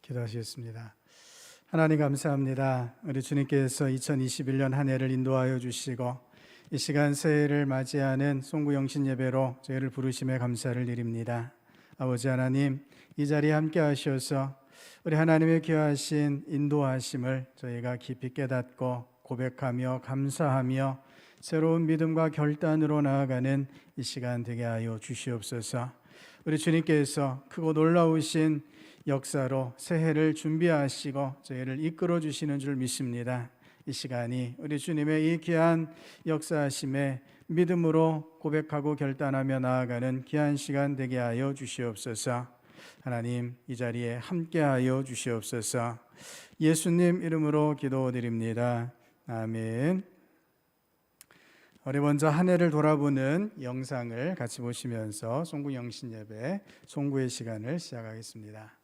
기도하시겠습니다. 하나님 감사합니다. 우리 주님께서 2021년 한 해를 인도하여 주시고 이 시간 새해를 맞이하는 송구영신 예배로 저희를 부르심에 감사를 드립니다. 아버지 하나님, 이 자리에 함께 하셔서 우리 하나님의 귀하신 인도하심을 저희가 깊이 깨닫고 고백하며 감사하며 새로운 믿음과 결단으로 나아가는 이 시간 되게 하여 주시옵소서. 우리 주님께서 크고 놀라우신 역사로 새해를 준비하시고 저희를 이끌어 주시는 줄 믿습니다. 이 시간이 우리 주님의 이 귀한 역사하심에 믿음으로 고백하고 결단하며 나아가는 귀한 시간 되게 하여 주시옵소서. 하나님, 이 자리에 함께하여 주시옵소서. 예수님 이름으로 기도드립니다. 아멘. 우리 먼저 한 해를 돌아보는 영상을 같이 보시면서 송구영신 예배, 송구의 시간을 시작하겠습니다.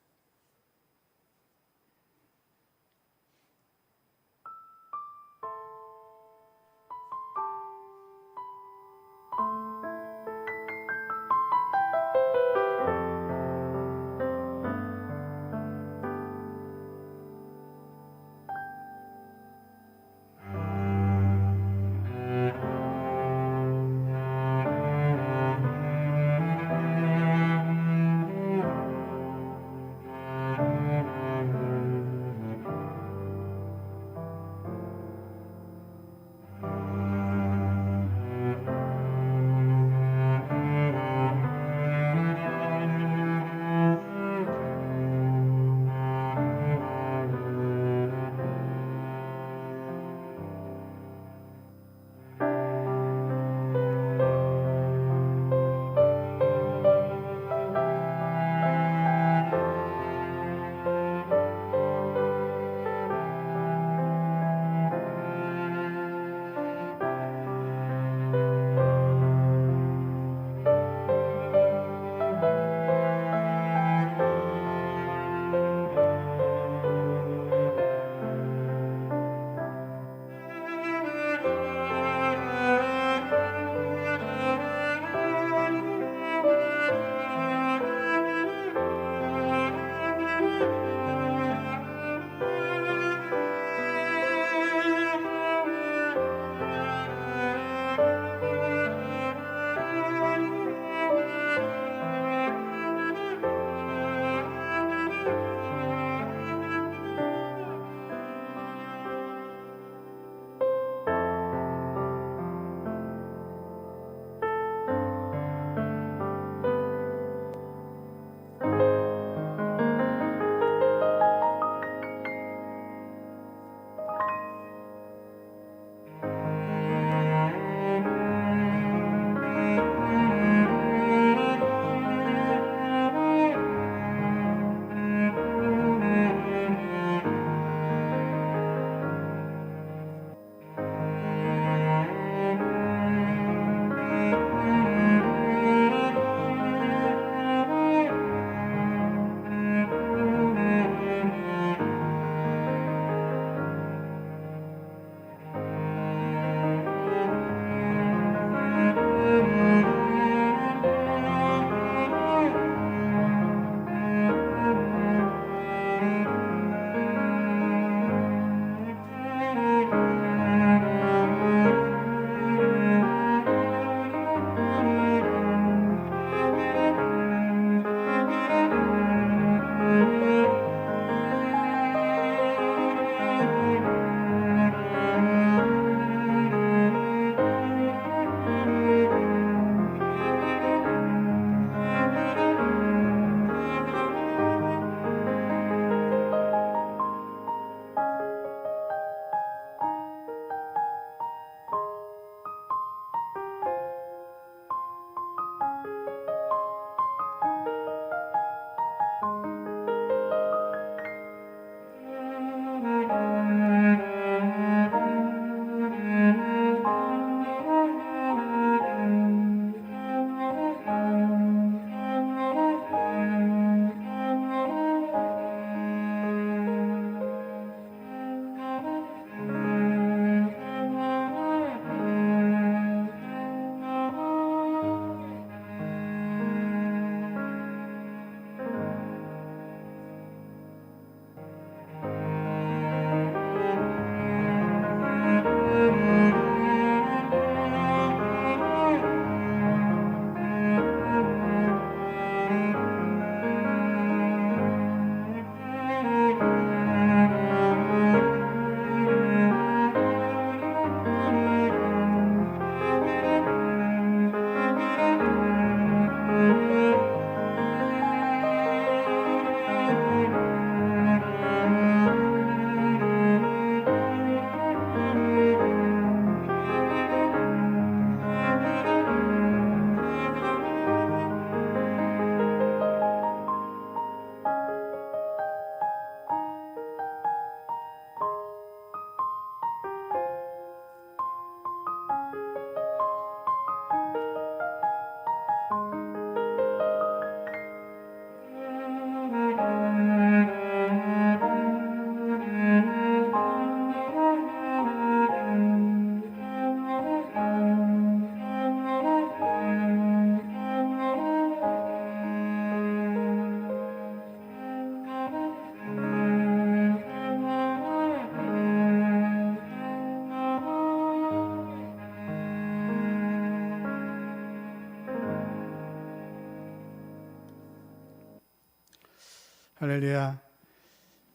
할렐루야.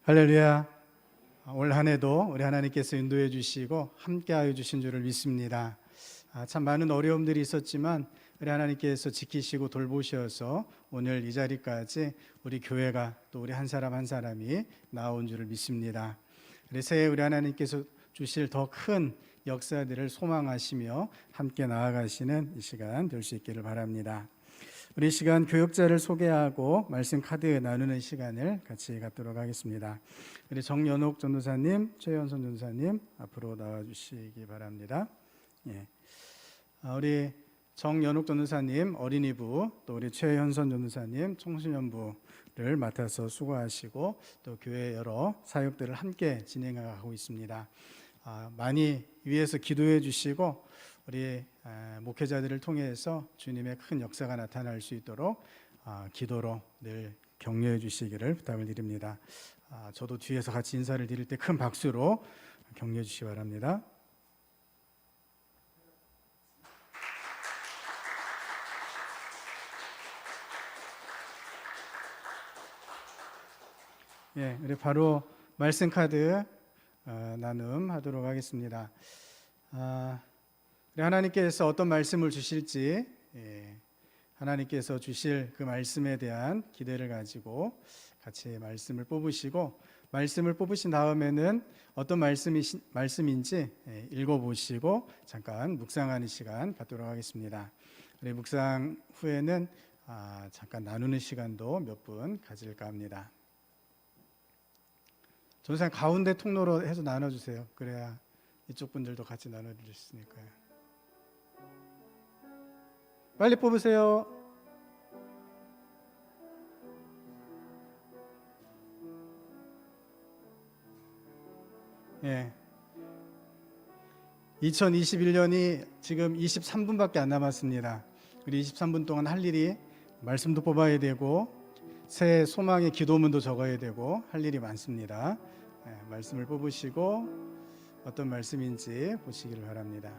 할렐루야. 올 한 해도 우리 하나님께서 인도해 주시고 함께하여 주신 줄을 믿습니다. 참 많은 어려움들이 있었지만 우리 하나님께서 지키시고 돌보셔서 오늘 이 자리까지 우리 교회가 또 우리 한 사람 한 사람이 나온 줄을 믿습니다. 우리 새해 우리 하나님께서 주실 더 큰 역사들을 소망하시며 함께 나아가시는 이 시간 될 수 있기를 바랍니다. 우리 시간 교역자를 소개하고 말씀 카드 나누는 시간을 같이 갖도록 하겠습니다. 우리 정연옥 전도사님, 최현선 전도사님 앞으로 나와주시기 바랍니다. 예. 우리 정연옥 전도사님 어린이부, 또 우리 최현선 전도사님 청소년부를 맡아서 수고하시고 또 교회 여러 사역들을 함께 진행하고 있습니다. 많이 위에서 기도해 주시고 우리 목회자들을 통해서 주님의 큰 역사가 나타날 수 있도록 기도로 늘 격려해 주시기를 부탁을 드립니다. 저도 뒤에서 같이 인사를 드릴 때 큰 박수로 격려해 주시기 바랍니다. 예, 우리 바로 말씀 카드 나눔하도록 하겠습니다. 우리 하나님께서 어떤 말씀을 주실지, 하나님께서 주실 그 말씀에 대한 기대를 가지고 같이 말씀을 뽑으시고, 말씀을 뽑으신 다음에는 어떤 말씀인지 읽어보시고 잠깐 묵상하는 시간 갖도록 하겠습니다. 우리 묵상 후에는 잠깐 나누는 시간도 몇 분 가질까 합니다. 전도사님 가운데 통로로 해서 나눠주세요. 그래야 이쪽 분들도 같이 나눠드릴 수 있으니까요. 빨리 뽑으세요. 예. 2021년이 지금 23분밖에 안 남았습니다. 우리 23분 동안 할 일이 말씀도 뽑아야 되고 새해 소망의 기도문도 적어야 되고 할 일이 많습니다. 말씀을 뽑으시고 어떤 말씀인지 보시기를 바랍니다.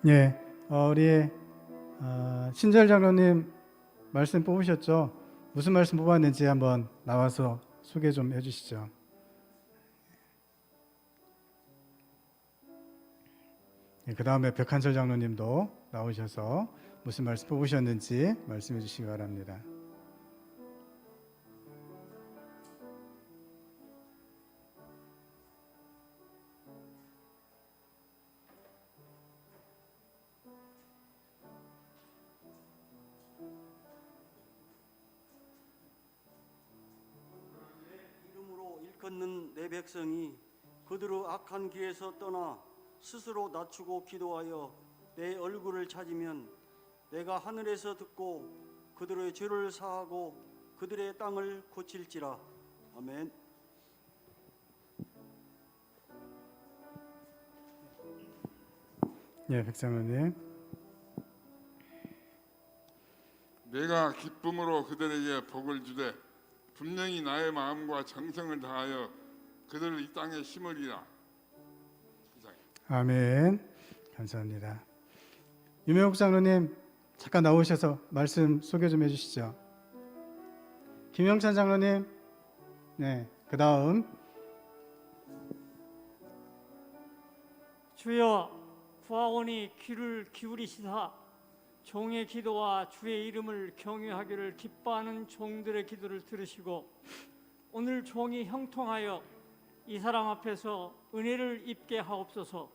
예, 우리 신절 장로님 말씀 뽑으셨죠? 무슨 말씀 뽑았는지 한번 나와서 소개 좀 해주시죠. 예, 그 다음에 백한철 장로님도 나오셔서 무슨 말씀 뽑으셨는지 말씀해 주시기 바랍니다. 일컫는 내 백성이 그들의 악한 길에서 떠나 스스로 낮추고 기도하여 내 얼굴을 찾으면 내가 하늘에서 듣고 그들의 죄를 사하고 그들의 땅을 고칠지라. 아멘. 예, 백장로님. 내가 기쁨으로 그들에게 복을 주되 분명히 나의 마음과 정성을 다하여 그들을 이 땅에 심으리라. 아멘. 감사합니다. 유명욱 장로님 잠깐 나오셔서 말씀 소개 좀 해주시죠. 김영찬 장로님, 네, 그 다음 주여 구하오니 귀를 기울이시사 종의 기도와 주의 이름을 경외하기를 기뻐하는 종들의 기도를 들으시고 오늘 종이 형통하여 이 사람 앞에서 은혜를 입게 하옵소서.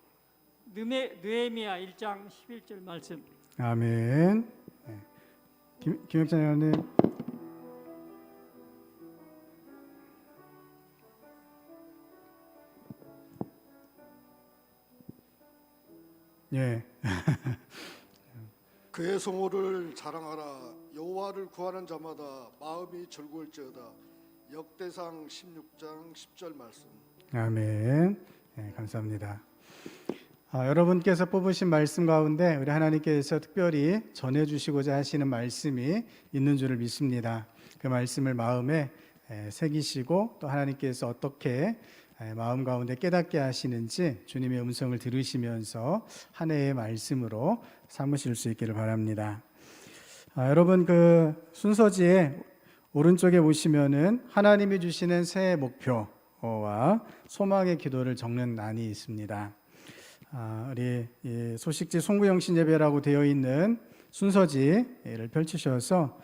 느헤미야 1장 11절 말씀. 아멘. 네. 김혁찬 의원님. 예. 그의 성호를 자랑하라. 여호와를 구하는 자마다 마음이 즐거울지어다. 역대상 16장 10절 말씀. 아멘. 네, 감사합니다. 여러분께서 뽑으신 말씀 가운데 우리 하나님께서 특별히 전해주시고자 하시는 말씀이 있는 줄을 믿습니다. 그 말씀을 마음에 새기시고 또 하나님께서 어떻게 마음 가운데 깨닫게 하시는지 주님의 음성을 들으시면서 한 해의 말씀으로 삼으실 수 있기를 바랍니다. 여러분 그 순서지에 오른쪽에 보시면은 하나님이 주시는 새해 목표와 소망의 기도를 적는 란이 있습니다. 우리 소식지 송구영신 예배라고 되어 있는 순서지를 펼치셔서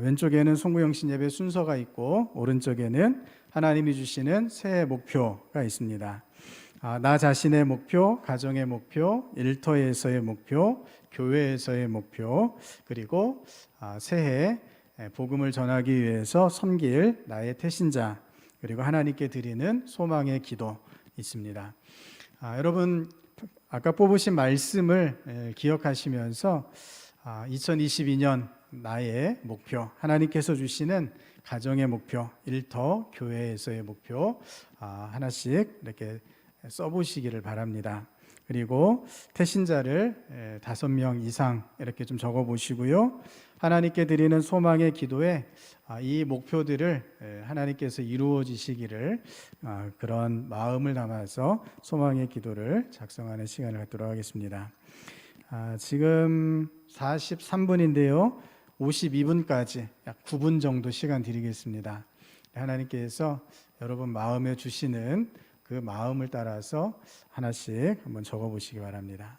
왼쪽에는 송구영신 예배 순서가 있고 오른쪽에는 하나님이 주시는 새해 목표가 있습니다. 나 자신의 목표, 가정의 목표, 일터에서의 목표, 교회에서의 목표, 그리고 새해 복음을 전하기 위해서 섬길 나의 태신자, 그리고 하나님께 드리는 소망의 기도 있습니다. 여러분 아까 뽑으신 말씀을 기억하시면서 2022년 나의 목표, 하나님께서 주시는 가정의 목표, 일터, 교회에서의 목표 하나씩 이렇게 써보시기를 바랍니다. 그리고 태신자를 5명 이상 이렇게 좀 적어보시고요. 하나님께 드리는 소망의 기도에 이 목표들을 하나님께서 이루어지시기를 그런 마음을 담아서 소망의 기도를 작성하는 시간을 갖도록 하겠습니다. 지금 43분인데요. 52분까지 약 9분 정도 시간 드리겠습니다. 하나님께서 여러분 마음에 주시는 그 마음을 따라서 하나씩 한번 적어보시기 바랍니다.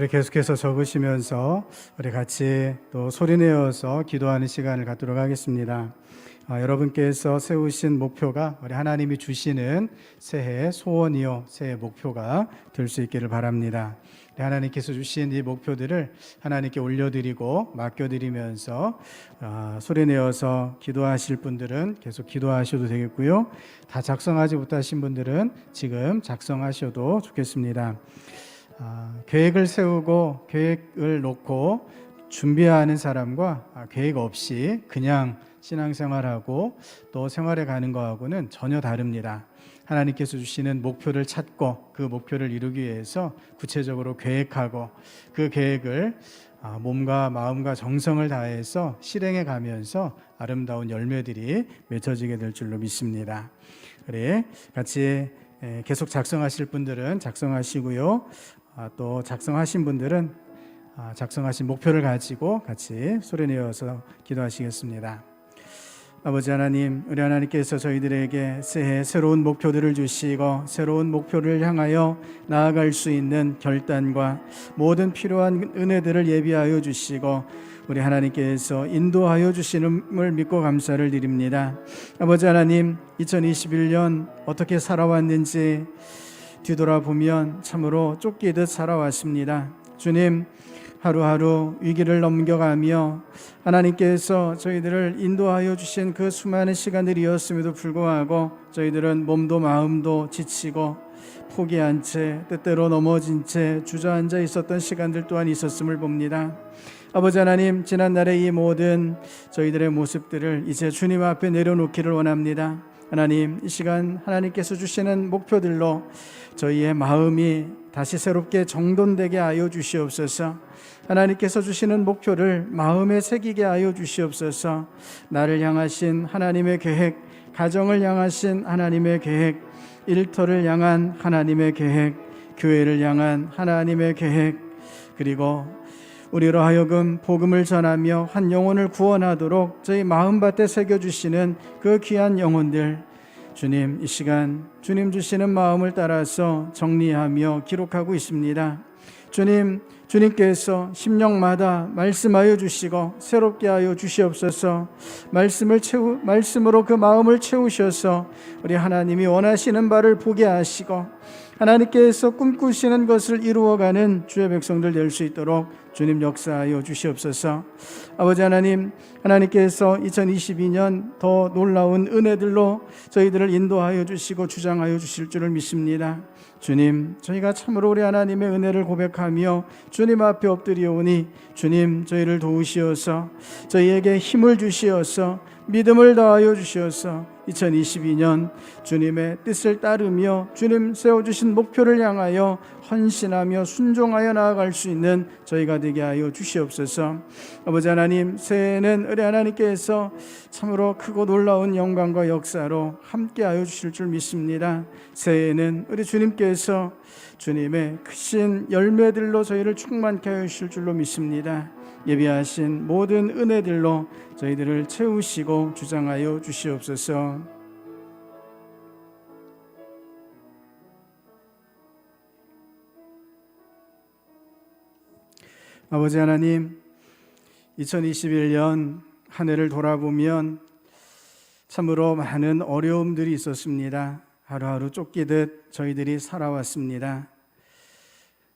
우리 계속해서 적으시면서 우리 같이 또 소리내어서 기도하는 시간을 갖도록 하겠습니다. 여러분께서 세우신 목표가 우리 하나님이 주시는 새해 소원이요 새해 목표가 될 수 있기를 바랍니다. 하나님께서 주신 이 목표들을 하나님께 올려드리고 맡겨드리면서 소리내어서 기도하실 분들은 계속 기도하셔도 되겠고요. 다 작성하지 못하신 분들은 지금 작성하셔도 좋겠습니다. 계획을 세우고 계획을 놓고 준비하는 사람과 계획 없이 그냥 신앙생활하고 또 생활에 가는 거하고는 전혀 다릅니다. 하나님께서 주시는 목표를 찾고 그 목표를 이루기 위해서 구체적으로 계획하고 그 계획을 몸과 마음과 정성을 다해서 실행해 가면서 아름다운 열매들이 맺혀지게 될 줄로 믿습니다. 우리 같이 계속 작성하실 분들은 작성하시고요. 또 작성하신 분들은 작성하신 목표를 가지고 같이 소리내어서 기도하시겠습니다. 아버지 하나님, 우리 하나님께서 저희들에게 새해 새로운 목표들을 주시고 새로운 목표를 향하여 나아갈 수 있는 결단과 모든 필요한 은혜들을 예비하여 주시고 우리 하나님께서 인도하여 주시는을 믿고 감사를 드립니다. 아버지 하나님, 2021년 어떻게 살아왔는지 뒤돌아보면 참으로 쫓기듯 살아왔습니다. 주님, 하루하루 위기를 넘겨가며 하나님께서 저희들을 인도하여 주신 그 수많은 시간들이었음에도 불구하고 저희들은 몸도 마음도 지치고 포기한 채 때때로 넘어진 채 주저앉아 있었던 시간들 또한 있었음을 봅니다. 아버지 하나님, 지난날의 이 모든 저희들의 모습들을 이제 주님 앞에 내려놓기를 원합니다. 하나님, 이 시간 하나님께서 주시는 목표들로 저희의 마음이 다시 새롭게 정돈되게 하여 주시옵소서. 하나님께서 주시는 목표를 마음에 새기게 하여 주시옵소서. 나를 향하신 하나님의 계획, 가정을 향하신 하나님의 계획, 일터를 향한 하나님의 계획, 교회를 향한 하나님의 계획, 그리고 우리로 하여금 복음을 전하며 한 영혼을 구원하도록 저희 마음밭에 새겨주시는 그 귀한 영혼들, 주님, 이 시간 주님 주시는 마음을 따라서 정리하며 기록하고 있습니다. 주님, 주님께서 심령마다 말씀하여 주시고 새롭게 하여 주시옵소서. 말씀으로 그 마음을 채우셔서 우리 하나님이 원하시는 바를 보게 하시고 하나님께서 꿈꾸시는 것을 이루어가는 주의 백성들 될 수 있도록 주님 역사하여 주시옵소서. 아버지 하나님, 하나님께서 2022년 더 놀라운 은혜들로 저희들을 인도하여 주시고 주장하여 주실 줄을 믿습니다. 주님, 저희가 참으로 우리 하나님의 은혜를 고백하며 주님 앞에 엎드리오니 주님, 저희를 도우시어서 저희에게 힘을 주시어서 믿음을 다하여 주시어서 2022년 주님의 뜻을 따르며 주님 세워주신 목표를 향하여 헌신하며 순종하여 나아갈 수 있는 저희가 되게 하여 주시옵소서. 아버지 하나님, 새해에는 우리 하나님께서 참으로 크고 놀라운 영광과 역사로 함께하여 주실 줄 믿습니다. 새해에는 우리 주님께서 주님의 크신 열매들로 저희를 충만케 하여 주실 줄로 믿습니다. 예비하신 모든 은혜들로 저희들을 채우시고 주장하여 주시옵소서. 아버지 하나님, 2021년 한 해를 돌아보면 참으로 많은 어려움들이 있었습니다. 하루하루 쫓기듯 저희들이 살아왔습니다.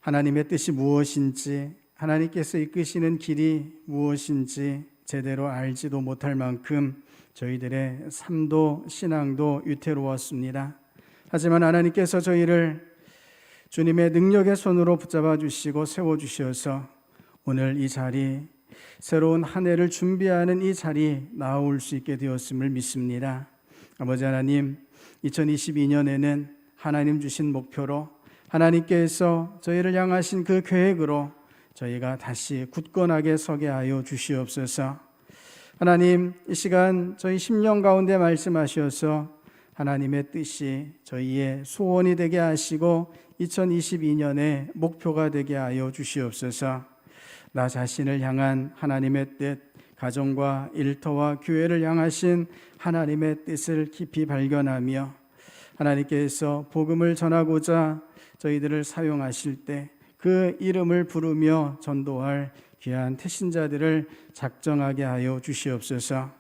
하나님의 뜻이 무엇인지, 하나님께서 이끄시는 길이 무엇인지 제대로 알지도 못할 만큼 저희들의 삶도 신앙도 위태로웠습니다. 하지만 하나님께서 저희를 주님의 능력의 손으로 붙잡아 주시고 세워주셔서 오늘 이 자리, 새로운 한 해를 준비하는 이 자리 나올 수 있게 되었음을 믿습니다. 아버지 하나님, 2022년에는 하나님 주신 목표로 하나님께서 저희를 향하신 그 계획으로 저희가 다시 굳건하게 서게 하여 주시옵소서. 하나님, 이 시간 저희 심령 가운데 말씀하셔서 하나님의 뜻이 저희의 소원이 되게 하시고 2022년의 목표가 되게 하여 주시옵소서. 나 자신을 향한 하나님의 뜻, 가정과 일터와 교회를 향하신 하나님의 뜻을 깊이 발견하며 하나님께서 복음을 전하고자 저희들을 사용하실 때 그 이름을 부르며 전도할 귀한 태신자들을 작정하게 하여 주시옵소서.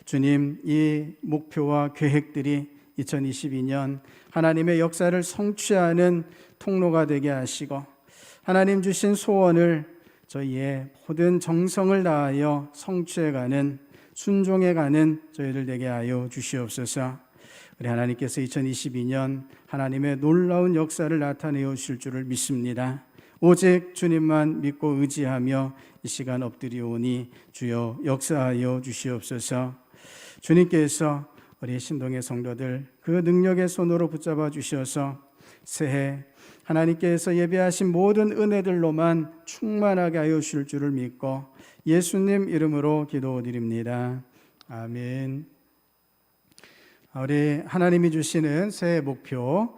주님, 이 목표와 계획들이 2022년 하나님의 역사를 성취하는 통로가 되게 하시고, 하나님 주신 소원을 저희의 모든 정성을 다하여 성취해가는, 순종해가는 저희들 되게 하여 주시옵소서. 우리 하나님께서 2022년 하나님의 놀라운 역사를 나타내어 주실 줄을 믿습니다. 오직 주님만 믿고 의지하며 이 시간 엎드리오니 주여 역사하여 주시옵소서. 주님께서 우리 신동의 성도들 그 능력의 손으로 붙잡아 주셔서 새해 하나님께서 예비하신 모든 은혜들로만 충만하게 하여 주실 줄을 믿고 예수님 이름으로 기도드립니다. 아멘. 우리 하나님이 주시는 새해 목표,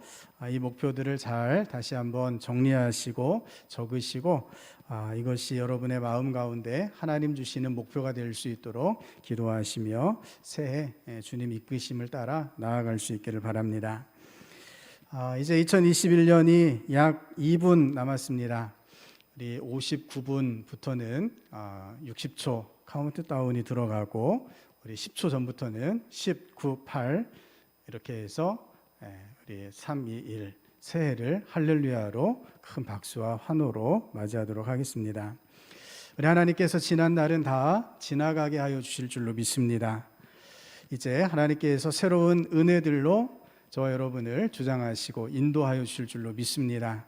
이 목표들을 잘 다시 한번 정리하시고 적으시고, 이것이 여러분의 마음 가운데 하나님 주시는 목표가 될 수 있도록 기도하시며 새해 주님 이끄심을 따라 나아갈 수 있기를 바랍니다. 이제 2021년이 약 2분 남았습니다. 우리 59분부터는 60초 카운트다운이 들어가고, 우리 10초 전부터는 19, 8 이렇게 해서 우리 3, 2, 1 새해를 할렐루야로 큰 박수와 환호로 맞이하도록 하겠습니다. 우리 하나님께서 지난 날은 다 지나가게 하여 주실 줄로 믿습니다. 이제 하나님께서 새로운 은혜들로 저와 여러분을 주장하시고 인도하여 주실 줄로 믿습니다.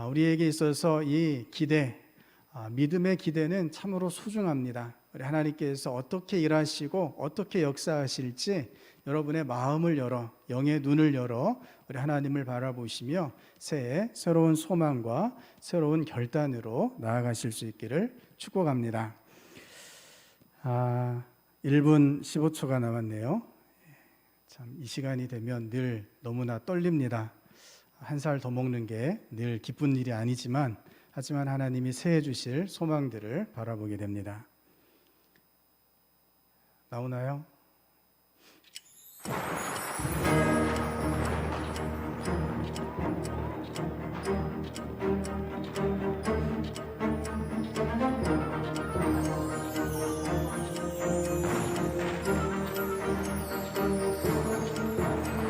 우리에게 있어서 이 기대, 믿음의 기대는 참으로 소중합니다. 우리 하나님께서 어떻게 일하시고 어떻게 역사하실지 여러분의 마음을 열어, 영의 눈을 열어 우리 하나님을 바라보시며 새해 새로운 소망과 새로운 결단으로 나아가실 수 있기를 축복합니다. 1분 15초가 남았네요. 참 이 시간이 되면 늘 너무나 떨립니다. 한 살 더 먹는 게 늘 기쁜 일이 아니지만, 하지만 하나님이 새해 주실 소망들을 바라보게 됩니다. 나오나요?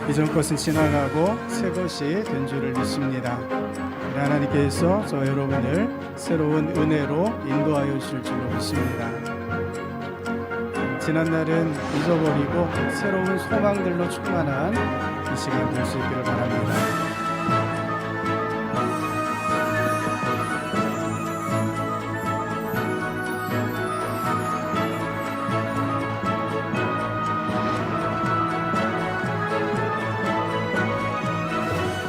이전 것은 지나가고 새 것이 된 줄을 믿습니다. 우리 하나님께서 저 여러분을 새로운 은혜로 인도하여 주실 줄로 믿습니다. 지난 날은 잊어버리고 새로운 소망들로 충만한 이 시간 될 수 있기를 바랍니다.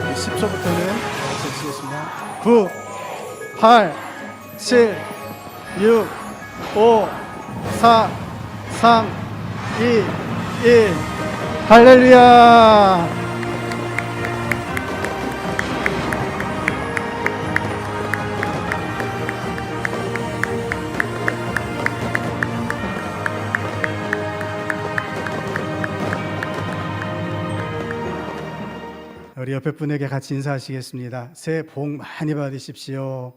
우리 10초부터는 제치겠습니다. 9, 8, 7, 6, 5, 4, 3, 2, 1 할렐루야. 우리 옆에 분에게 같이 인사하시겠습니다. 새해 복 많이 받으십시오.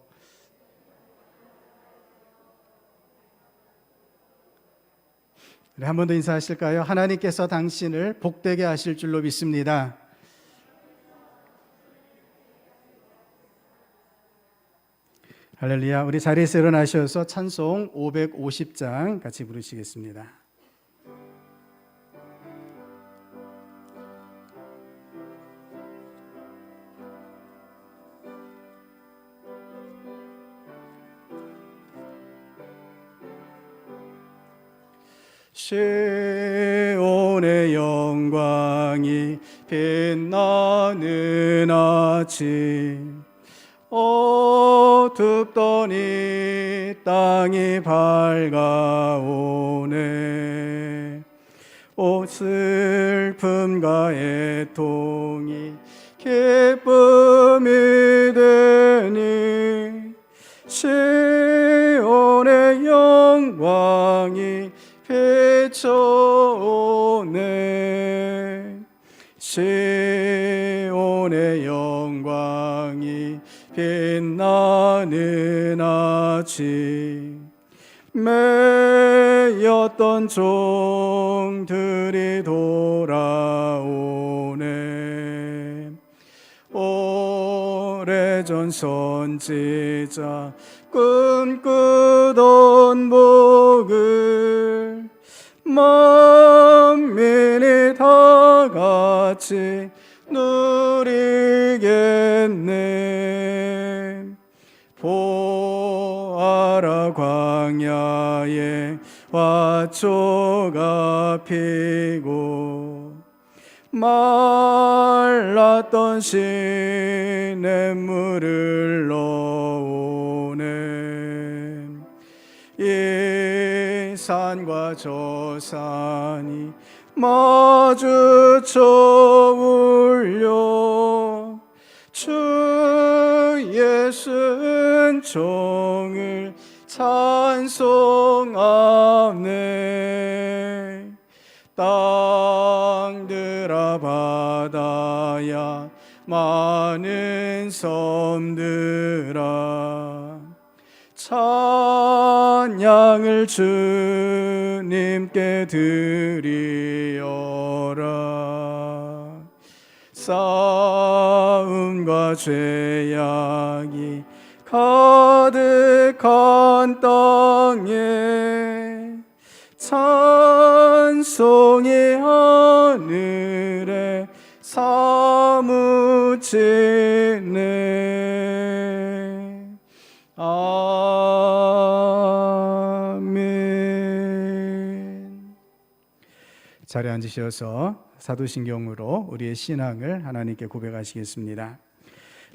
한 번 더 인사하실까요? 하나님께서 당신을 복되게 하실 줄로 믿습니다. 할렐루야. 우리 자리에서 일어나셔서 찬송 550장 같이 부르시겠습니다. 시온의 영광이 빛나는 아침, 어둡던 이 땅이 밝아오네. 오 슬픔과 애통이 기쁨이 되니, 시온의 영광이 비춰오네. 시온의 영광이 빛나 나는 아직 매였던 종들이 돌아오네. 오래전 선지자 꿈꾸던 복을 만민이 다 같이 누리겠네. 보아라 광야에 화초가 피고 말랐던 시냇물을 넣오네. 이 산과 저 산이 마주쳐 울려 주 예수 은총을 찬송하네. 땅들아 바다야 많은 섬들아 찬양을 주님께 드리어라. 싸움과 죄악이 가득한 땅에 찬송이 하늘에 사무치네. 아멘. 자리에 앉으셔서 사도신경으로 우리의 신앙을 하나님께 고백하시겠습니다.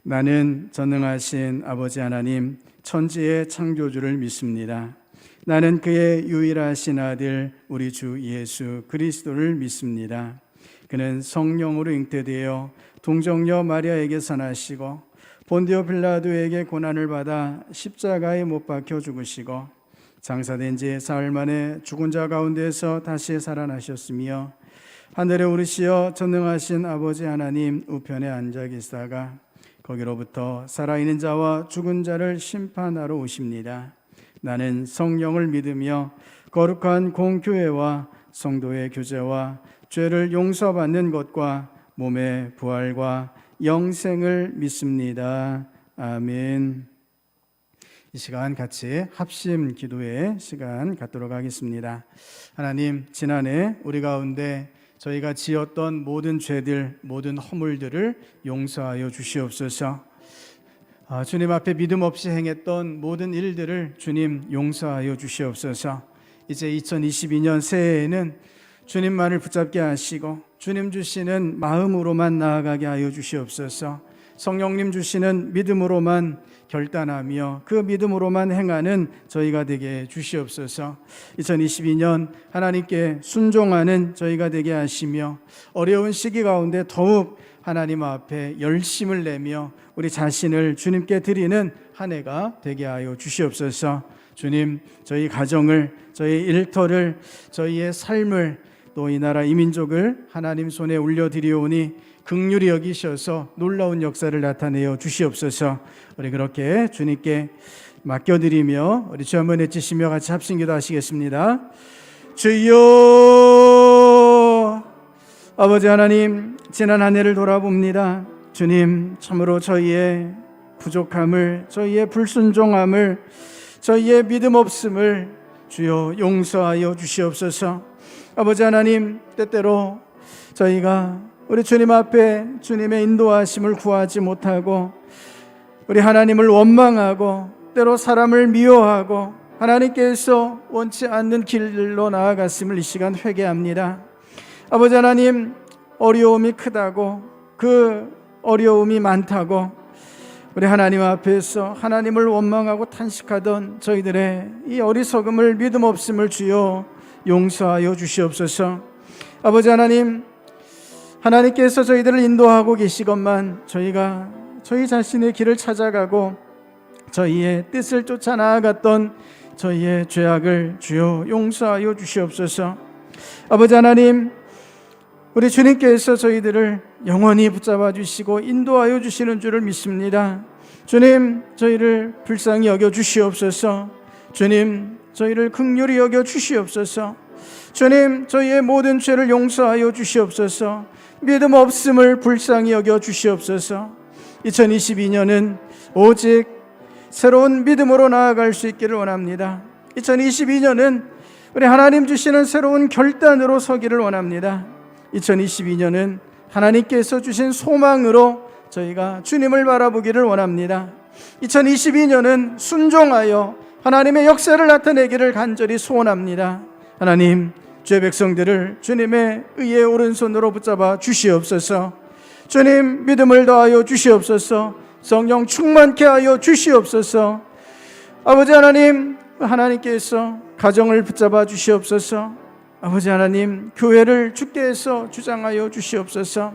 나는 전능하신 아버지 하나님, 천지의 창조주를 믿습니다. 나는 그의 유일하신 아들 우리 주 예수 그리스도를 믿습니다. 그는 성령으로 잉태되어 동정녀 마리아에게서 나시고 본디오 빌라도에게 고난을 받아 십자가에 못 박혀 죽으시고 장사된 지 사흘 만에 죽은 자 가운데서 다시 살아나셨으며 하늘에 오르시어 전능하신 아버지 하나님 우편에 앉아 계시다가 거기로부터 살아있는 자와 죽은 자를 심판하러 오십니다. 나는 성령을 믿으며 거룩한 공교회와 성도의 교제와 죄를 용서받는 것과 몸의 부활과 영생을 믿습니다. 아멘. 이 시간 같이 합심 기도의 시간 갖도록 하겠습니다. 하나님, 지난해 우리 가운데 저희가 지었던 모든 죄들, 모든 허물들을 용서하여 주시옵소서. 주님 앞에 믿음 없이 행했던 모든 일들을 주님 용서하여 주시옵소서. 이제 2022년 새해에는 주님만을 붙잡게 하시고 주님 주시는 마음으로만 나아가게 하여 주시옵소서. 성령님 주시는 믿음으로만 결단하며 그 믿음으로만 행하는 저희가 되게 주시옵소서. 2022년 하나님께 순종하는 저희가 되게 하시며 어려운 시기 가운데 더욱 하나님 앞에 열심을 내며 우리 자신을 주님께 드리는 한 해가 되게 하여 주시옵소서. 주님, 저희 가정을, 저희 일터를, 저희의 삶을, 또 이 나라 이 민족을 하나님 손에 올려드리오니 긍휼히 여기셔서 놀라운 역사를 나타내어 주시옵소서. 우리 그렇게 주님께 맡겨드리며 우리 주 한번 외치시며 같이 합심기도 하시겠습니다. 주여, 아버지 하나님, 지난 한 해를 돌아봅니다. 주님, 참으로 저희의 부족함을, 저희의 불순종함을, 저희의 믿음 없음을 주여 용서하여 주시옵소서. 아버지 하나님, 때때로 저희가 우리 주님 앞에 주님의 인도하심을 구하지 못하고 우리 하나님을 원망하고 때로 사람을 미워하고 하나님께서 원치 않는 길로 나아갔음을 이 시간 회개합니다. 아버지 하나님, 어려움이 크다고, 그 어려움이 많다고 우리 하나님 앞에서 하나님을 원망하고 탄식하던 저희들의 이 어리석음을, 믿음 없음을 주여 용서하여 주시옵소서. 아버지 하나님, 하나님께서 저희들을 인도하고 계시건만 저희가 저희 자신의 길을 찾아가고 저희의 뜻을 쫓아 나아갔던 저희의 죄악을 주여 용서하여 주시옵소서. 아버지 하나님, 우리 주님께서 저희들을 영원히 붙잡아 주시고 인도하여 주시는 줄을 믿습니다. 주님, 저희를 불쌍히 여겨 주시옵소서. 주님, 저희를 긍휼히 여겨 주시옵소서. 주님, 저희의 모든 죄를 용서하여 주시옵소서. 믿음 없음을 불쌍히 여겨 주시옵소서. 2022년은 오직 새로운 믿음으로 나아갈 수 있기를 원합니다. 2022년은 우리 하나님 주시는 새로운 결단으로 서기를 원합니다. 2022년은 하나님께서 주신 소망으로 저희가 주님을 바라보기를 원합니다. 2022년은 순종하여 하나님의 역사를 나타내기를 간절히 소원합니다. 하나님, 주의 백성들을 주님의 의의 오른손으로 붙잡아 주시옵소서. 주님, 믿음을 더하여 주시옵소서. 성령 충만케 하여 주시옵소서. 아버지 하나님, 하나님께서 가정을 붙잡아 주시옵소서. 아버지 하나님, 교회를 주께서 주장하여 주시옵소서.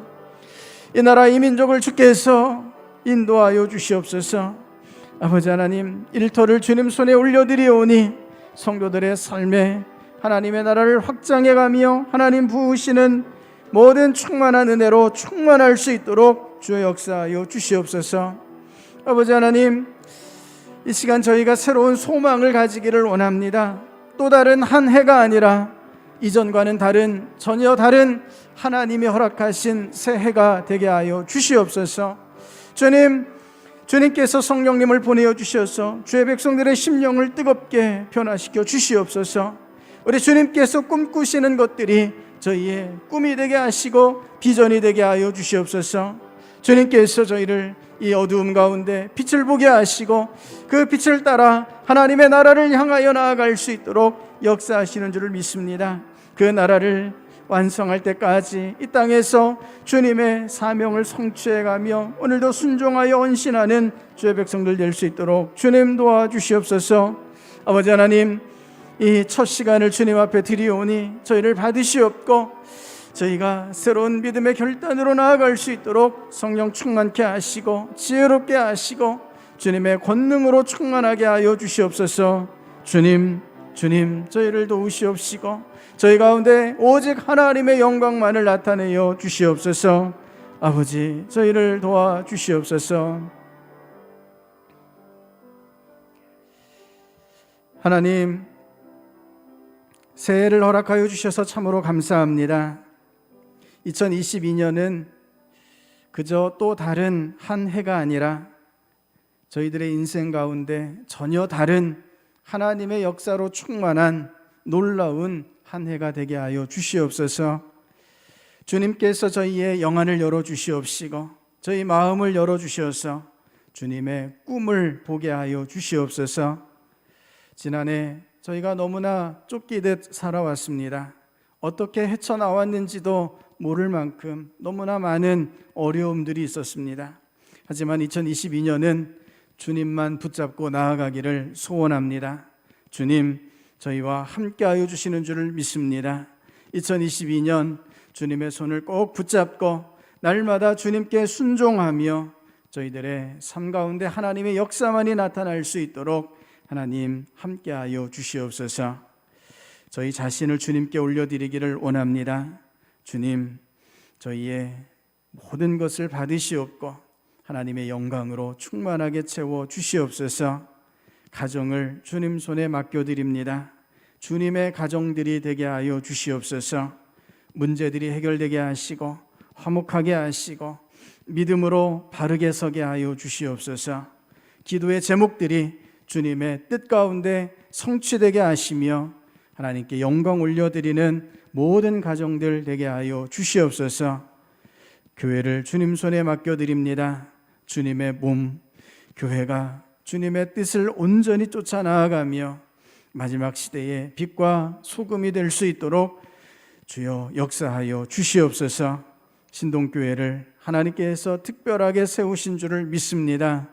이 나라 이 민족을 주께서 인도하여 주시옵소서. 아버지 하나님, 일터를 주님 손에 올려드리오니 성도들의 삶에 하나님의 나라를 확장해가며 하나님 부으시는 모든 충만한 은혜로 충만할 수 있도록 주의 역사하여 주시옵소서. 아버지 하나님, 이 시간 저희가 새로운 소망을 가지기를 원합니다. 또 다른 한 해가 아니라 이전과는 다른, 전혀 다른 하나님이 허락하신 새 해가 되게 하여 주시옵소서. 주님, 주님께서 성령님을 보내어 주셔서 주의 백성들의 심령을 뜨겁게 변화시켜 주시옵소서. 우리 주님께서 꿈꾸시는 것들이 저희의 꿈이 되게 하시고 비전이 되게 하여 주시옵소서. 주님께서 저희를 이 어두움 가운데 빛을 보게 하시고 그 빛을 따라 하나님의 나라를 향하여 나아갈 수 있도록 역사하시는 줄을 믿습니다. 그 나라를 완성할 때까지 이 땅에서 주님의 사명을 성취해가며 오늘도 순종하여 헌신하는 주의 백성들 될 수 있도록 주님 도와주시옵소서. 아버지 하나님, 이 첫 시간을 주님 앞에 드리오니 저희를 받으시옵고 저희가 새로운 믿음의 결단으로 나아갈 수 있도록 성령 충만케 하시고 지혜롭게 하시고 주님의 권능으로 충만하게 하여 주시옵소서. 주님, 저희를 도우시옵시고 저희 가운데 오직 하나님의 영광만을 나타내어 주시옵소서. 아버지, 저희를 도와주시옵소서. 하나님, 새해를 허락하여 주셔서 참으로 감사합니다. 2022년은 그저 또 다른 한 해가 아니라 저희들의 인생 가운데 전혀 다른 하나님의 역사로 충만한 놀라운 한 해가 되게 하여 주시옵소서. 주님께서 저희의 영안을 열어주시옵시고 저희 마음을 열어주셔서 주님의 꿈을 보게 하여 주시옵소서. 지난해 저희가 너무나 쫓기듯 살아왔습니다. 어떻게 헤쳐나왔는지도 모를 만큼 너무나 많은 어려움들이 있었습니다. 하지만 2022년은 주님만 붙잡고 나아가기를 소원합니다. 주님, 저희와 함께하여 주시는 줄을 믿습니다. 2022년 주님의 손을 꼭 붙잡고 날마다 주님께 순종하며 저희들의 삶 가운데 하나님의 역사만이 나타날 수 있도록 하나님 함께하여 주시옵소서. 저희 자신을 주님께 올려드리기를 원합니다. 주님, 저희의 모든 것을 받으시옵고 하나님의 영광으로 충만하게 채워 주시옵소서. 가정을 주님 손에 맡겨드립니다. 주님의 가정들이 되게 하여 주시옵소서. 문제들이 해결되게 하시고 화목하게 하시고 믿음으로 바르게 서게 하여 주시옵소서. 기도의 제목들이 주님의 뜻 가운데 성취되게 하시며 하나님께 영광 올려드리는 모든 가정들 되게 하여 주시옵소서. 교회를 주님 손에 맡겨드립니다. 주님의 몸, 교회가 주님의 뜻을 온전히 쫓아 나아가며 마지막 시대의 빛과 소금이 될 수 있도록 주여 역사하여 주시옵소서. 신동교회를 하나님께서 특별하게 세우신 줄을 믿습니다.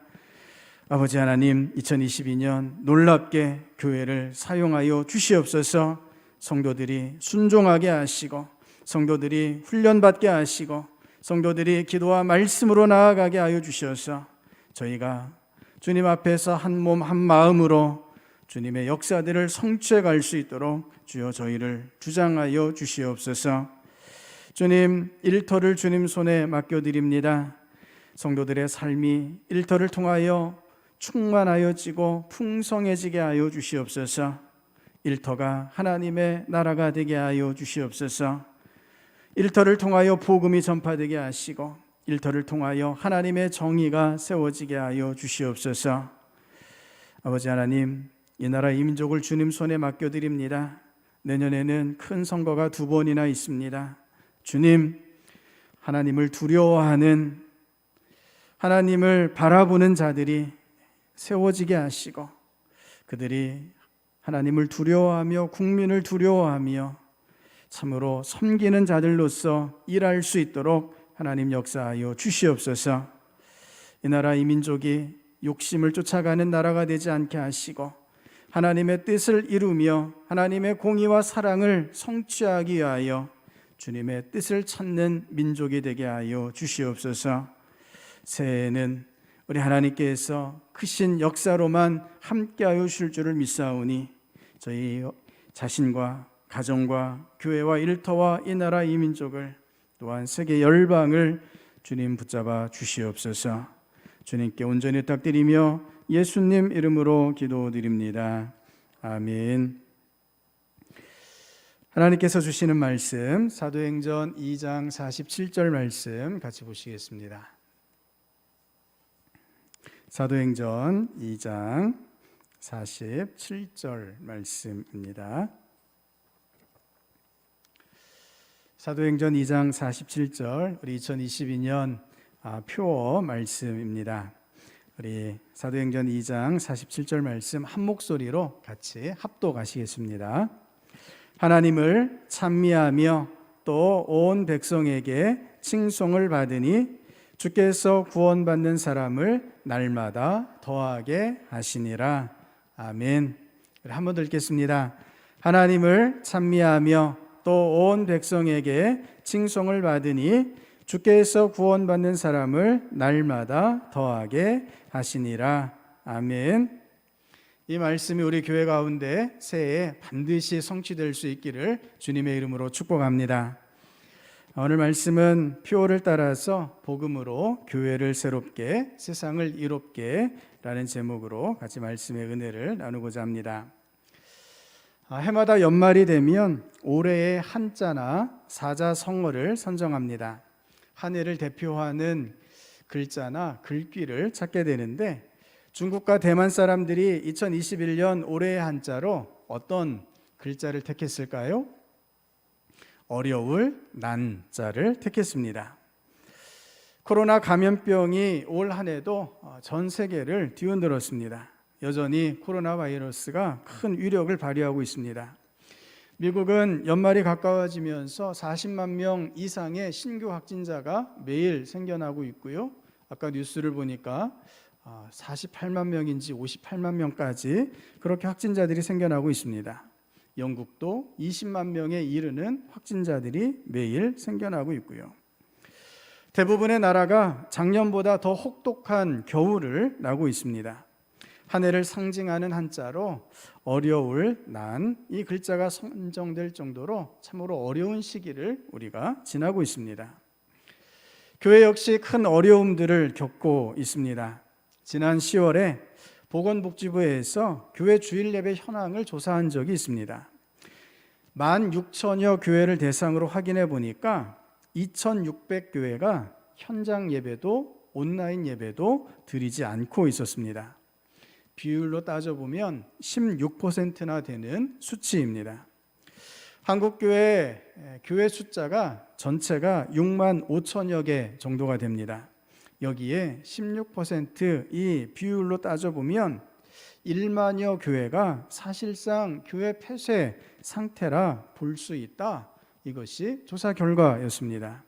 아버지 하나님, 2022년 놀랍게 교회를 사용하여 주시옵소서. 성도들이 순종하게 하시고 성도들이 훈련받게 하시고 성도들이 기도와 말씀으로 나아가게 하여 주셔서 저희가 주님 앞에서 한 몸 한 마음으로 주님의 역사들을 성취해 갈 수 있도록 주여 저희를 주장하여 주시옵소서. 주님, 일터를 주님 손에 맡겨드립니다. 성도들의 삶이 일터를 통하여 충만하여지고 풍성해지게 하여 주시옵소서. 일터가 하나님의 나라가 되게 하여 주시옵소서. 일터를 통하여 복음이 전파되게 하시고 일터를 통하여 하나님의 정의가 세워지게 하여 주시옵소서. 아버지 하나님, 이 나라 이 민족을 주님 손에 맡겨드립니다. 내년에는 큰 선거가 2번이나 있습니다. 주님, 하나님을 두려워하는, 하나님을 바라보는 자들이 세워지게 하시고 그들이 하나님을 두려워하며 국민을 두려워하며 참으로 섬기는 자들로서 일할 수 있도록 하나님 역사하여 주시옵소서. 이 나라 이 민족이 욕심을 쫓아가는 나라가 되지 않게 하시고 하나님의 뜻을 이루며 하나님의 공의와 사랑을 성취하기 위하여 주님의 뜻을 찾는 민족이 되게 하여 주시옵소서. 새해에는 우리 하나님께서 크신 역사로만 함께하여 주실 줄을 믿사오니 저희 자신과 가정과 교회와 일터와 이 나라 이 민족을 또한 세계 열방을 주님 붙잡아 주시옵소서. 주님께 온전히 부탁드리며 예수님 이름으로 기도드립니다. 아멘. 하나님께서 주시는 말씀 사도행전 2장 47절 말씀 같이 보시겠습니다. 사도행전 2장 47절 말씀입니다. 사도행전 2장 47절 우리 2022년 표 말씀입니다. 우리 사도행전 2장 47절 말씀 한 목소리로 같이 합독하시겠습니다. 하나님을 찬미하며 또 온 백성에게 칭송을 받으니 주께서 구원받는 사람을 날마다 더하게 하시니라. 아멘. 한번 더 읽겠습니다. 하나님을 찬미하며 또 온 백성에게 칭송을 받으니 주께서 구원받는 사람을 날마다 더하게 하시니라. 아멘. 이 말씀이 우리 교회 가운데 새해에 반드시 성취될 수 있기를 주님의 이름으로 축복합니다. 오늘 말씀은 표를 따라서 복음으로 교회를 새롭게 세상을 이롭게 라는 제목으로 같이 말씀의 은혜를 나누고자 합니다. 해마다 연말이 되면 올해의 한자나 사자성어를 선정합니다. 한 해를 대표하는 글자나 글귀를 찾게 되는데 중국과 대만 사람들이 2021년 올해의 한자로 어떤 글자를 택했을까요? 어려울 난자를 택했습니다. 코로나 감염병이 올 한 해도 전 세계를 뒤흔들었습니다. 여전히 코로나 바이러스가 큰 위력을 발휘하고 있습니다. 미국은 연말이 가까워지면서 40만 명 이상의 신규 확진자가 매일 생겨나고 있고요. 아까 뉴스를 보니까 48만 명인지 58만 명까지 그렇게 확진자들이 생겨나고 있습니다. 영국도 20만 명에 이르는 확진자들이 매일 생겨나고 있고요. 대부분의 나라가 작년보다 더 혹독한 겨울을 나고 있습니다. 한 해를 상징하는 한자로 어려울 난, 이 글자가 선정될 정도로 참으로 어려운 시기를 우리가 지나고 있습니다. 교회 역시 큰 어려움들을 겪고 있습니다. 지난 10월에 보건복지부에서 교회 주일 예배 현황을 조사한 적이 있습니다. 16,000여 교회를 대상으로 확인해 보니까 2,600교회가 현장 예배도 온라인 예배도 드리지 않고 있었습니다. 비율로 따져보면 16%나 되는 수치입니다. 한국교회 교회 숫자가 전체가 6만 5천여 개 정도가 됩니다. 여기에 16% 이 비율로 따져보면 1만여 교회가 사실상 교회 폐쇄 상태라 볼 수 있다. 이것이 조사 결과였습니다.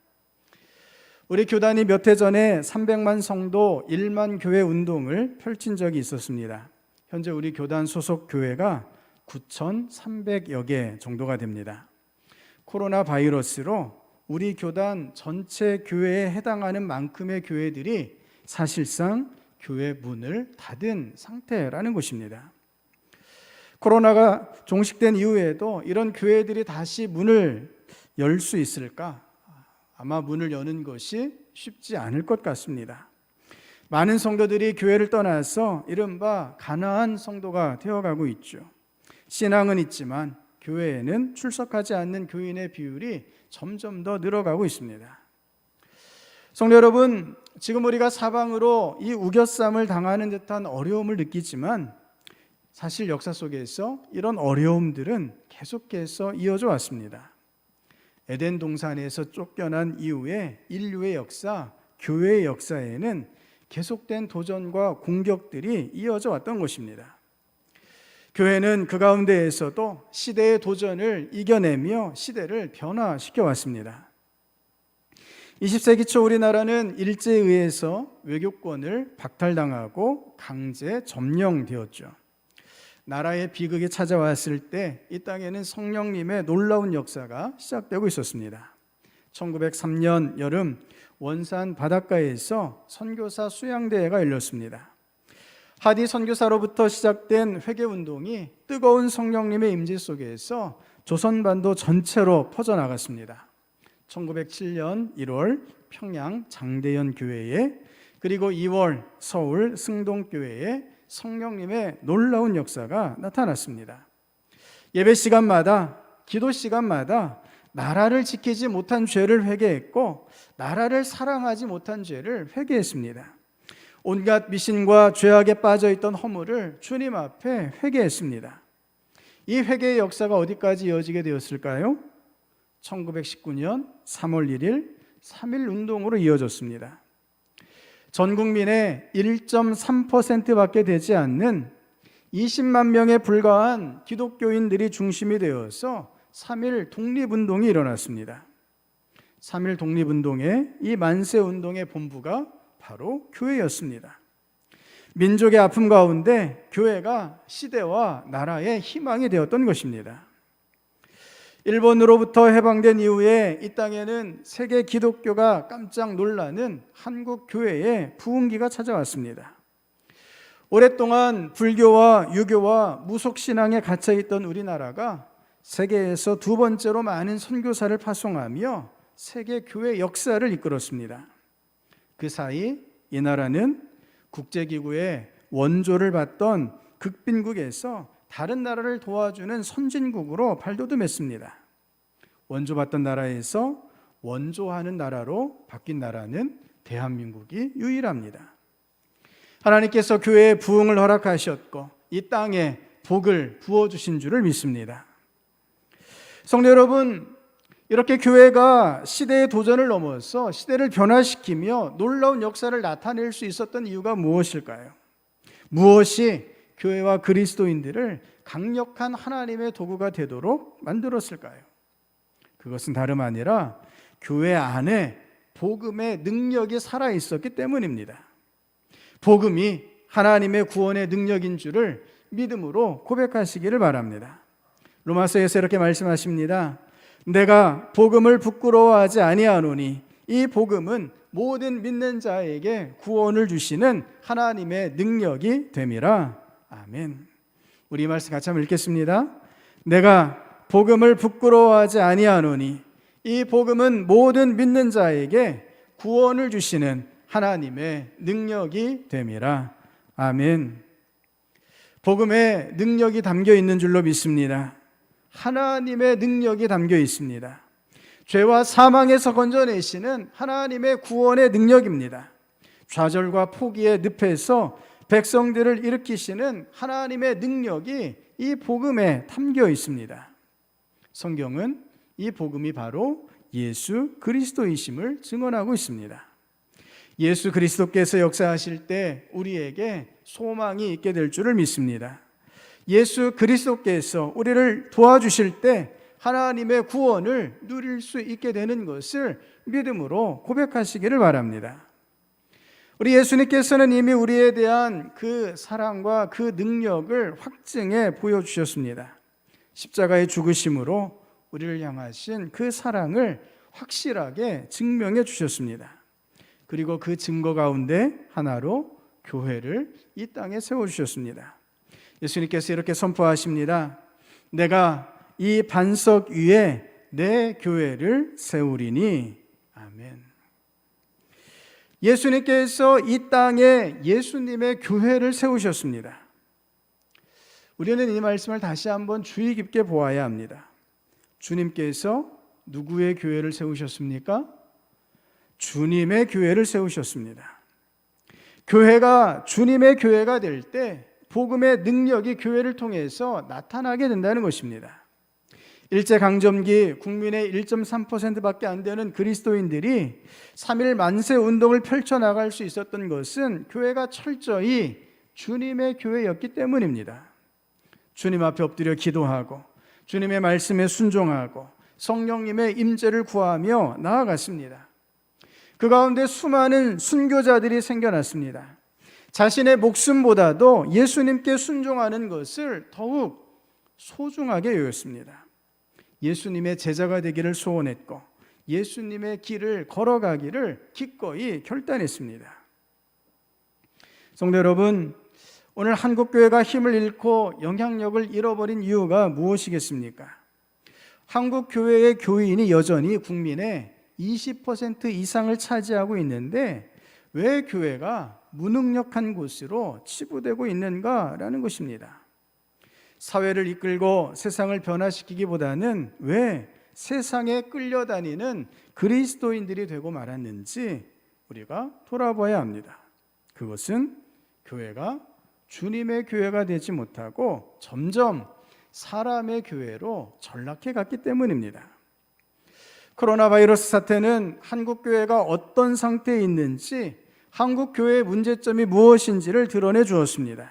우리 교단이 몇 해 전에 300만 성도 1만 교회 운동을 펼친 적이 있었습니다. 현재 우리 교단 소속 교회가 9,300여 개 정도가 됩니다. 코로나 바이러스로 우리 교단 전체 교회에 해당하는 만큼의 교회들이 사실상 교회 문을 닫은 상태라는 것입니다. 코로나가 종식된 이후에도 이런 교회들이 다시 문을 열 수 있을까? 아마 문을 여는 것이 쉽지 않을 것 같습니다. 많은 성도들이 교회를 떠나서 이른바 가나안 성도가 되어가고 있죠. 신앙은 있지만 교회에는 출석하지 않는 교인의 비율이 점점 더 늘어가고 있습니다. 성도 여러분, 지금 우리가 사방으로 이 우겨쌈을 당하는 듯한 어려움을 느끼지만 사실 역사 속에서 이런 어려움들은 계속해서 이어져 왔습니다. 에덴 동산에서 쫓겨난 이후에 인류의 역사, 교회의 역사에는 계속된 도전과 공격들이 이어져 왔던 것입니다. 교회는 그 가운데에서도 시대의 도전을 이겨내며 시대를 변화시켜 왔습니다. 20세기 초 우리나라는 일제에 의해서 외교권을 박탈당하고 강제 점령되었죠. 나라의 비극이 찾아왔을 때 이 땅에는 성령님의 놀라운 역사가 시작되고 있었습니다. 1903년 여름 원산 바닷가에서 선교사 수양대회가 열렸습니다. 하디 선교사로부터 시작된 회개운동이 뜨거운 성령님의 임재 속에서 조선반도 전체로 퍼져나갔습니다. 1907년 1월 평양 장대연 교회에, 그리고 2월 서울 승동교회에 성령님의 놀라운 역사가 나타났습니다. 예배 시간마다, 기도 시간마다 나라를 지키지 못한 죄를 회개했고 나라를 사랑하지 못한 죄를 회개했습니다. 온갖 미신과 죄악에 빠져있던 허물을 주님 앞에 회개했습니다. 이 회개의 역사가 어디까지 이어지게 되었을까요? 1919년 3월 1일 3.1 운동으로 이어졌습니다. 전 국민의 1.3%밖에 되지 않는 20만 명에 불과한 기독교인들이 중심이 되어서 3.1 독립운동이 일어났습니다. 3.1 독립운동의 이 만세운동의 본부가 바로 교회였습니다. 민족의 아픔 가운데 교회가 시대와 나라의 희망이 되었던 것입니다. 일본으로부터 해방된 이후에 이 땅에는 세계 기독교가 깜짝 놀라는 한국 교회의 부흥기가 찾아왔습니다. 오랫동안 불교와 유교와 무속신앙에 갇혀있던 우리나라가 세계에서 두 번째로 많은 선교사를 파송하며 세계 교회 역사를 이끌었습니다. 그 사이 이 나라는 국제기구의 원조를 받던 극빈국에서 다른 나라를 도와주는 선진국으로 발돋움했습니다. 원조받던 나라에서 원조하는 나라로 바뀐 나라는 대한민국이 유일합니다. 하나님께서 교회의 부흥을 허락하셨고 이 땅에 복을 부어주신 줄을 믿습니다. 성도 여러분, 이렇게 교회가 시대의 도전을 넘어서 시대를 변화시키며 놀라운 역사를 나타낼 수 있었던 이유가 무엇일까요? 무엇이 교회와 그리스도인들을 강력한 하나님의 도구가 되도록 만들었을까요? 그것은 다름 아니라 교회 안에 복음의 능력이 살아있었기 때문입니다. 복음이 하나님의 구원의 능력인 줄을 믿음으로 고백하시기를 바랍니다. 로마서에서 이렇게 말씀하십니다. 내가 복음을 부끄러워하지 아니하노니 이 복음은 모든 믿는 자에게 구원을 주시는 하나님의 능력이 됨이라. 아멘. 우리 말씀 같이 한번 읽겠습니다. 내가 복음을 부끄러워하지 아니하노니 이 복음은 모든 믿는 자에게 구원을 주시는 하나님의 능력이 됨이라. 아멘. 복음에 능력이 담겨 있는 줄로 믿습니다. 하나님의 능력이 담겨 있습니다. 죄와 사망에서 건져내시는 하나님의 구원의 능력입니다. 좌절과 포기의 늪에서 백성들을 일으키시는 하나님의 능력이 이 복음에 담겨 있습니다. 성경은 이 복음이 바로 예수 그리스도이심을 증언하고 있습니다. 예수 그리스도께서 역사하실 때 우리에게 소망이 있게 될 줄을 믿습니다. 예수 그리스도께서 우리를 도와주실 때 하나님의 구원을 누릴 수 있게 되는 것을 믿음으로 고백하시기를 바랍니다. 우리 예수님께서는 이미 우리에 대한 그 사랑과 그 능력을 확증해 보여주셨습니다. 십자가의 죽으심으로 우리를 향하신 그 사랑을 확실하게 증명해 주셨습니다. 그리고 그 증거 가운데 하나로 교회를 이 땅에 세워주셨습니다. 예수님께서 이렇게 선포하십니다. 내가 이 반석 위에 내 교회를 세우리니. 아멘. 예수님께서 이 땅에 예수님의 교회를 세우셨습니다. 우리는 이 말씀을 다시 한번 주의 깊게 보아야 합니다. 주님께서 누구의 교회를 세우셨습니까? 주님의 교회를 세우셨습니다. 교회가 주님의 교회가 될 때 복음의 능력이 교회를 통해서 나타나게 된다는 것입니다. 일제강점기 국민의 1.3%밖에 안 되는 그리스도인들이 3.1 만세 운동을 펼쳐나갈 수 있었던 것은 교회가 철저히 주님의 교회였기 때문입니다. 주님 앞에 엎드려 기도하고 주님의 말씀에 순종하고 성령님의 임재를 구하며 나아갔습니다. 그 가운데 수많은 순교자들이 생겨났습니다. 자신의 목숨보다도 예수님께 순종하는 것을 더욱 소중하게 여겼습니다. 예수님의 제자가 되기를 소원했고 예수님의 길을 걸어가기를 기꺼이 결단했습니다. 성도 여러분, 오늘 한국교회가 힘을 잃고 영향력을 잃어버린 이유가 무엇이겠습니까? 한국교회의 교인이 여전히 국민의 20% 이상을 차지하고 있는데 왜 교회가 무능력한 곳으로 치부되고 있는가라는 것입니다. 사회를 이끌고 세상을 변화시키기보다는 왜 세상에 끌려다니는 그리스도인들이 되고 말았는지 우리가 돌아봐야 합니다. 그것은 교회가 주님의 교회가 되지 못하고 점점 사람의 교회로 전락해 갔기 때문입니다. 코로나 바이러스 사태는 한국 교회가 어떤 상태에 있는지, 한국 교회의 문제점이 무엇인지를 드러내 주었습니다.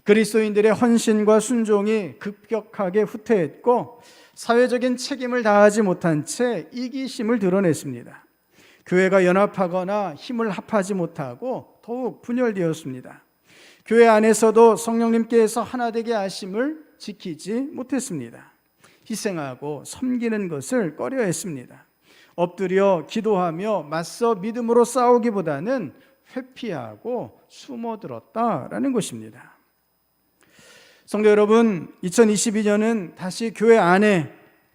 그리스도인들의 헌신과 순종이 급격하게 후퇴했고 사회적인 책임을 다하지 못한 채 이기심을 드러냈습니다. 교회가 연합하거나 힘을 합하지 못하고 더욱 분열되었습니다. 교회 안에서도 성령님께서 하나 되게 하심을 지키지 못했습니다. 희생하고 섬기는 것을 꺼려했습니다. 엎드려 기도하며 맞서 믿음으로 싸우기보다는 회피하고 숨어들었다라는 것입니다. 성도 여러분, 2022년은 다시 교회 안에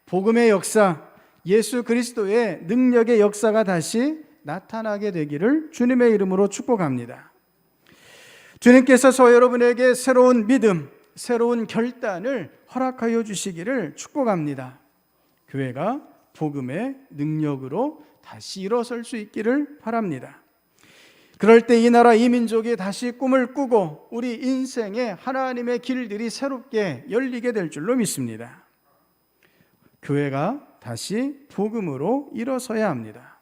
복음의 역사, 예수 그리스도의 능력의 역사가 다시 나타나게 되기를 주님의 이름으로 축복합니다. 주님께서 저 여러분에게 새로운 믿음, 새로운 결단을 허락하여 주시기를 축복합니다. 교회가 복음의 능력으로 다시 일어설 수 있기를 바랍니다. 그럴 때 이 나라 이 민족이 다시 꿈을 꾸고 우리 인생에 하나님의 길들이 새롭게 열리게 될 줄로 믿습니다. 교회가 다시 복음으로 일어서야 합니다.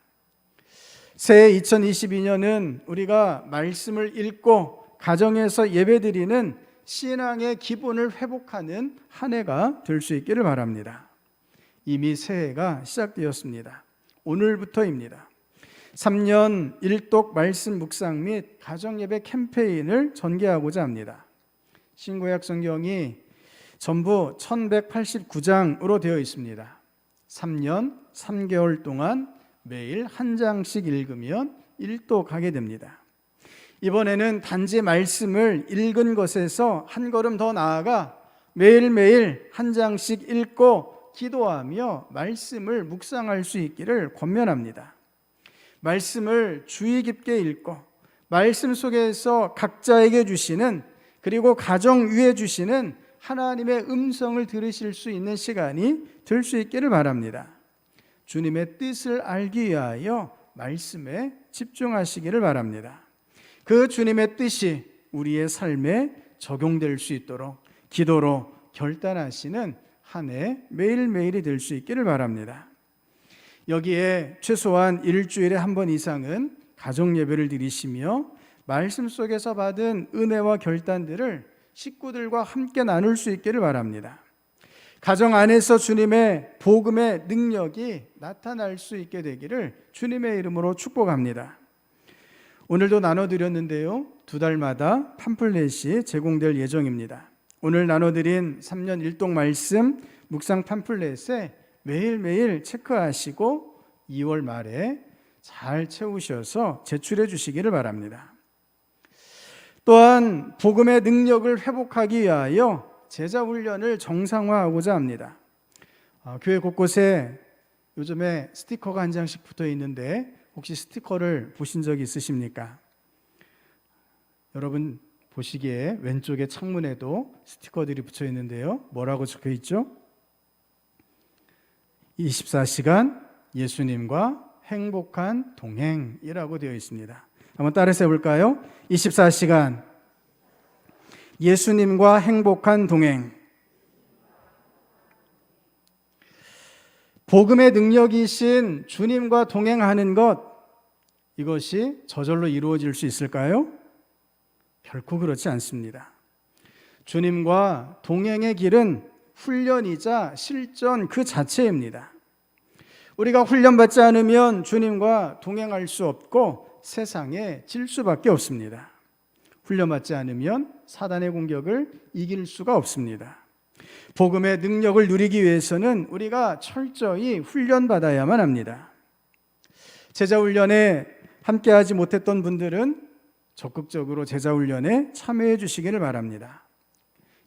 새해 2022년은 우리가 말씀을 읽고 가정에서 예배드리는 신앙의 기본을 회복하는 한 해가 될 수 있기를 바랍니다. 이미 새해가 시작되었습니다. 오늘부터입니다. 3년 1독 말씀 묵상 및 가정예배 캠페인을 전개하고자 합니다. 신구약 성경이 전부 1189장으로 되어 있습니다. 3년 3개월 동안 매일 한 장씩 읽으면 1독하게 됩니다. 이번에는 단지 말씀을 읽은 것에서 한 걸음 더 나아가 매일매일 한 장씩 읽고 기도하며 말씀을 묵상할 수 있기를 권면합니다. 말씀을 주의 깊게 읽고 말씀 속에서 각자에게 주시는, 그리고 가정 위에 주시는 하나님의 음성을 들으실 수 있는 시간이 될 수 있기를 바랍니다. 주님의 뜻을 알기 위하여 말씀에 집중하시기를 바랍니다. 그 주님의 뜻이 우리의 삶에 적용될 수 있도록 기도로 결단하시는 한 해 매일매일이 될 수 있기를 바랍니다. 여기에 최소한 일주일에 한 번 이상은 가정 예배를 드리시며 말씀 속에서 받은 은혜와 결단들을 식구들과 함께 나눌 수 있기를 바랍니다. 가정 안에서 주님의 복음의 능력이 나타날 수 있게 되기를 주님의 이름으로 축복합니다. 오늘도 나눠드렸는데요, 2달마다 팜플렛이 제공될 예정입니다. 오늘 나눠드린 3년 1독 말씀 묵상 팜플렛에 매일매일 체크하시고 2월 말에 잘 채우셔서 제출해 주시기를 바랍니다. 또한 복음의 능력을 회복하기 위하여 제자 훈련을 정상화하고자 합니다. 교회 곳곳에 요즘에 스티커가 한 장씩 붙어 있는데 혹시 스티커를 보신 적이 있으십니까? 여러분 보시기에 왼쪽에 창문에도 스티커들이 붙여 있는데요. 뭐라고 적혀 있죠? 24시간 예수님과 행복한 동행이라고 되어 있습니다. 한번 따라서 해볼까요? 24시간 예수님과 행복한 동행. 복음의 능력이신 주님과 동행하는 것, 이것이 저절로 이루어질 수 있을까요? 결코 그렇지 않습니다. 주님과 동행의 길은 훈련이자 실전 그 자체입니다. 우리가 훈련받지 않으면 주님과 동행할 수 없고 세상에 질 수밖에 없습니다. 훈련받지 않으면 사단의 공격을 이길 수가 없습니다. 복음의 능력을 누리기 위해서는 우리가 철저히 훈련받아야만 합니다. 제자훈련에 함께하지 못했던 분들은 적극적으로 제자훈련에 참여해 주시기를 바랍니다.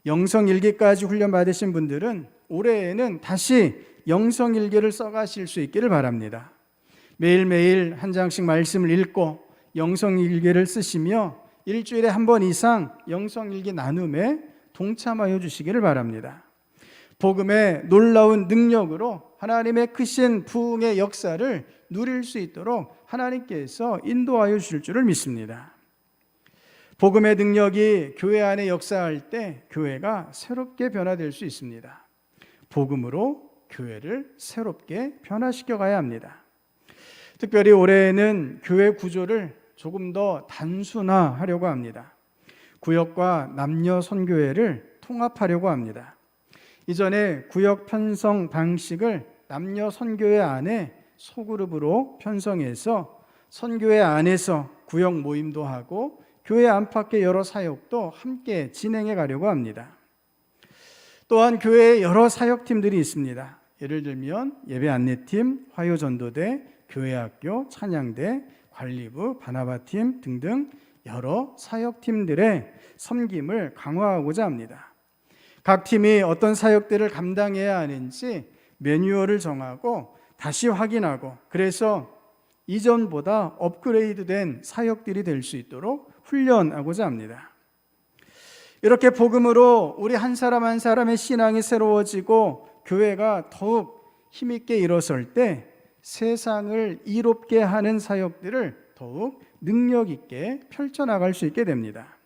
영성일기까지 훈련받으신 분들은 올해에는 다시 영성일기를 써가실 수 있기를 바랍니다. 매일매일 한 장씩 말씀을 읽고 영성일기를 쓰시며 일주일에 한 번 이상 영성일기 나눔에 동참하여 주시기를 바랍니다. 복음의 놀라운 능력으로 하나님의 크신 부흥의 역사를 누릴 수 있도록 하나님께서 인도하여 주실 줄을 믿습니다. 복음의 능력이 교회 안에 역사할 때 교회가 새롭게 변화될 수 있습니다. 복음으로 교회를 새롭게 변화시켜 가야 합니다. 특별히 올해에는 교회 구조를 조금 더 단순화하려고 합니다. 구역과 남녀 선교회를 통합하려고 합니다. 이전에 구역 편성 방식을 남녀 선교회 안에 소그룹으로 편성해서 선교회 안에서 구역 모임도 하고 교회 안팎의 여러 사역도 함께 진행해 가려고 합니다. 또한 교회에 여러 사역팀들이 있습니다. 예를 들면 예배 안내팀, 화요전도대, 교회학교, 찬양대, 관리부, 바나바팀 등등 여러 사역팀들의 섬김을 강화하고자 합니다. 각 팀이 어떤 사역들을 감당해야 하는지 매뉴얼을 정하고 다시 확인하고, 그래서 이전보다 업그레이드된 사역들이 될 수 있도록 훈련하고자 합니다. 이렇게 복음으로 우리 한 사람 한 사람의 신앙이 새로워지고 교회가 더욱 힘있게 일어설 때 세상을 이롭게 하는 사역들을 더욱 능력 있게 펼쳐나갈 수 있게 됩니다.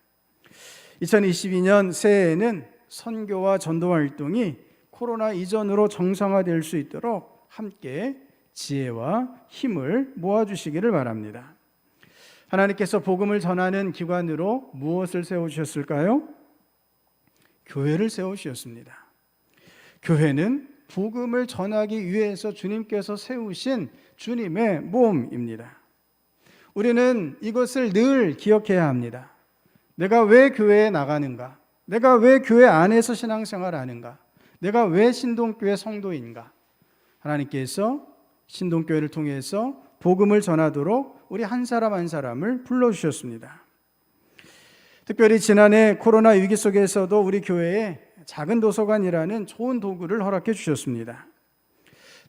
2022년 새해에는 선교와 전도 활동이 코로나 이전으로 정상화될 수 있도록 함께 지혜와 힘을 모아주시기를 바랍니다. 하나님께서 복음을 전하는 기관으로 무엇을 세우셨을까요? 교회를 세우셨습니다. 교회는 복음을 전하기 위해서 주님께서 세우신 주님의 몸입니다. 우리는 이것을 늘 기억해야 합니다. 내가 왜 교회에 나가는가? 내가 왜 교회 안에서 신앙생활을 하는가? 내가 왜 신동교회 성도인가? 하나님께서 신동교회를 통해서 복음을 전하도록 우리 한 사람 한 사람을 불러주셨습니다. 특별히 지난해 코로나 위기 속에서도 우리 교회에 작은 도서관이라는 좋은 도구를 허락해 주셨습니다.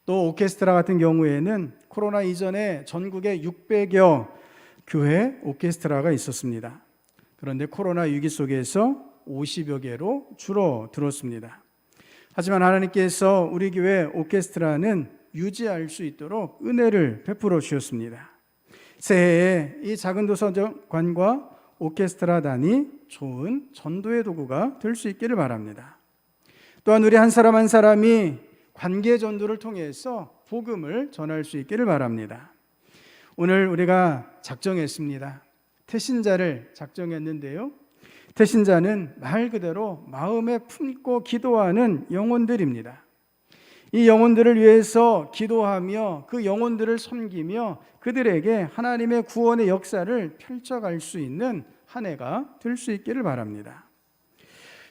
또 오케스트라 같은 경우에는 코로나 이전에 전국에 600여 교회 오케스트라가 있었습니다. 그런데 코로나 위기 속에서 50여 개로 줄어들었습니다. 하지만 하나님께서 우리 교회 오케스트라는 유지할 수 있도록 은혜를 베풀어 주셨습니다. 새해에 이 작은 도서관과 오케스트라단이 좋은 전도의 도구가 될 수 있기를 바랍니다. 또한 우리 한 사람 한 사람이 관계 전도를 통해서 복음을 전할 수 있기를 바랍니다. 오늘 우리가 작정했습니다. 태신자를 작정했는데요. 태신자는 말 그대로 마음에 품고 기도하는 영혼들입니다. 이 영혼들을 위해서 기도하며 그 영혼들을 섬기며 그들에게 하나님의 구원의 역사를 펼쳐갈 수 있는 한 해가 될 수 있기를 바랍니다.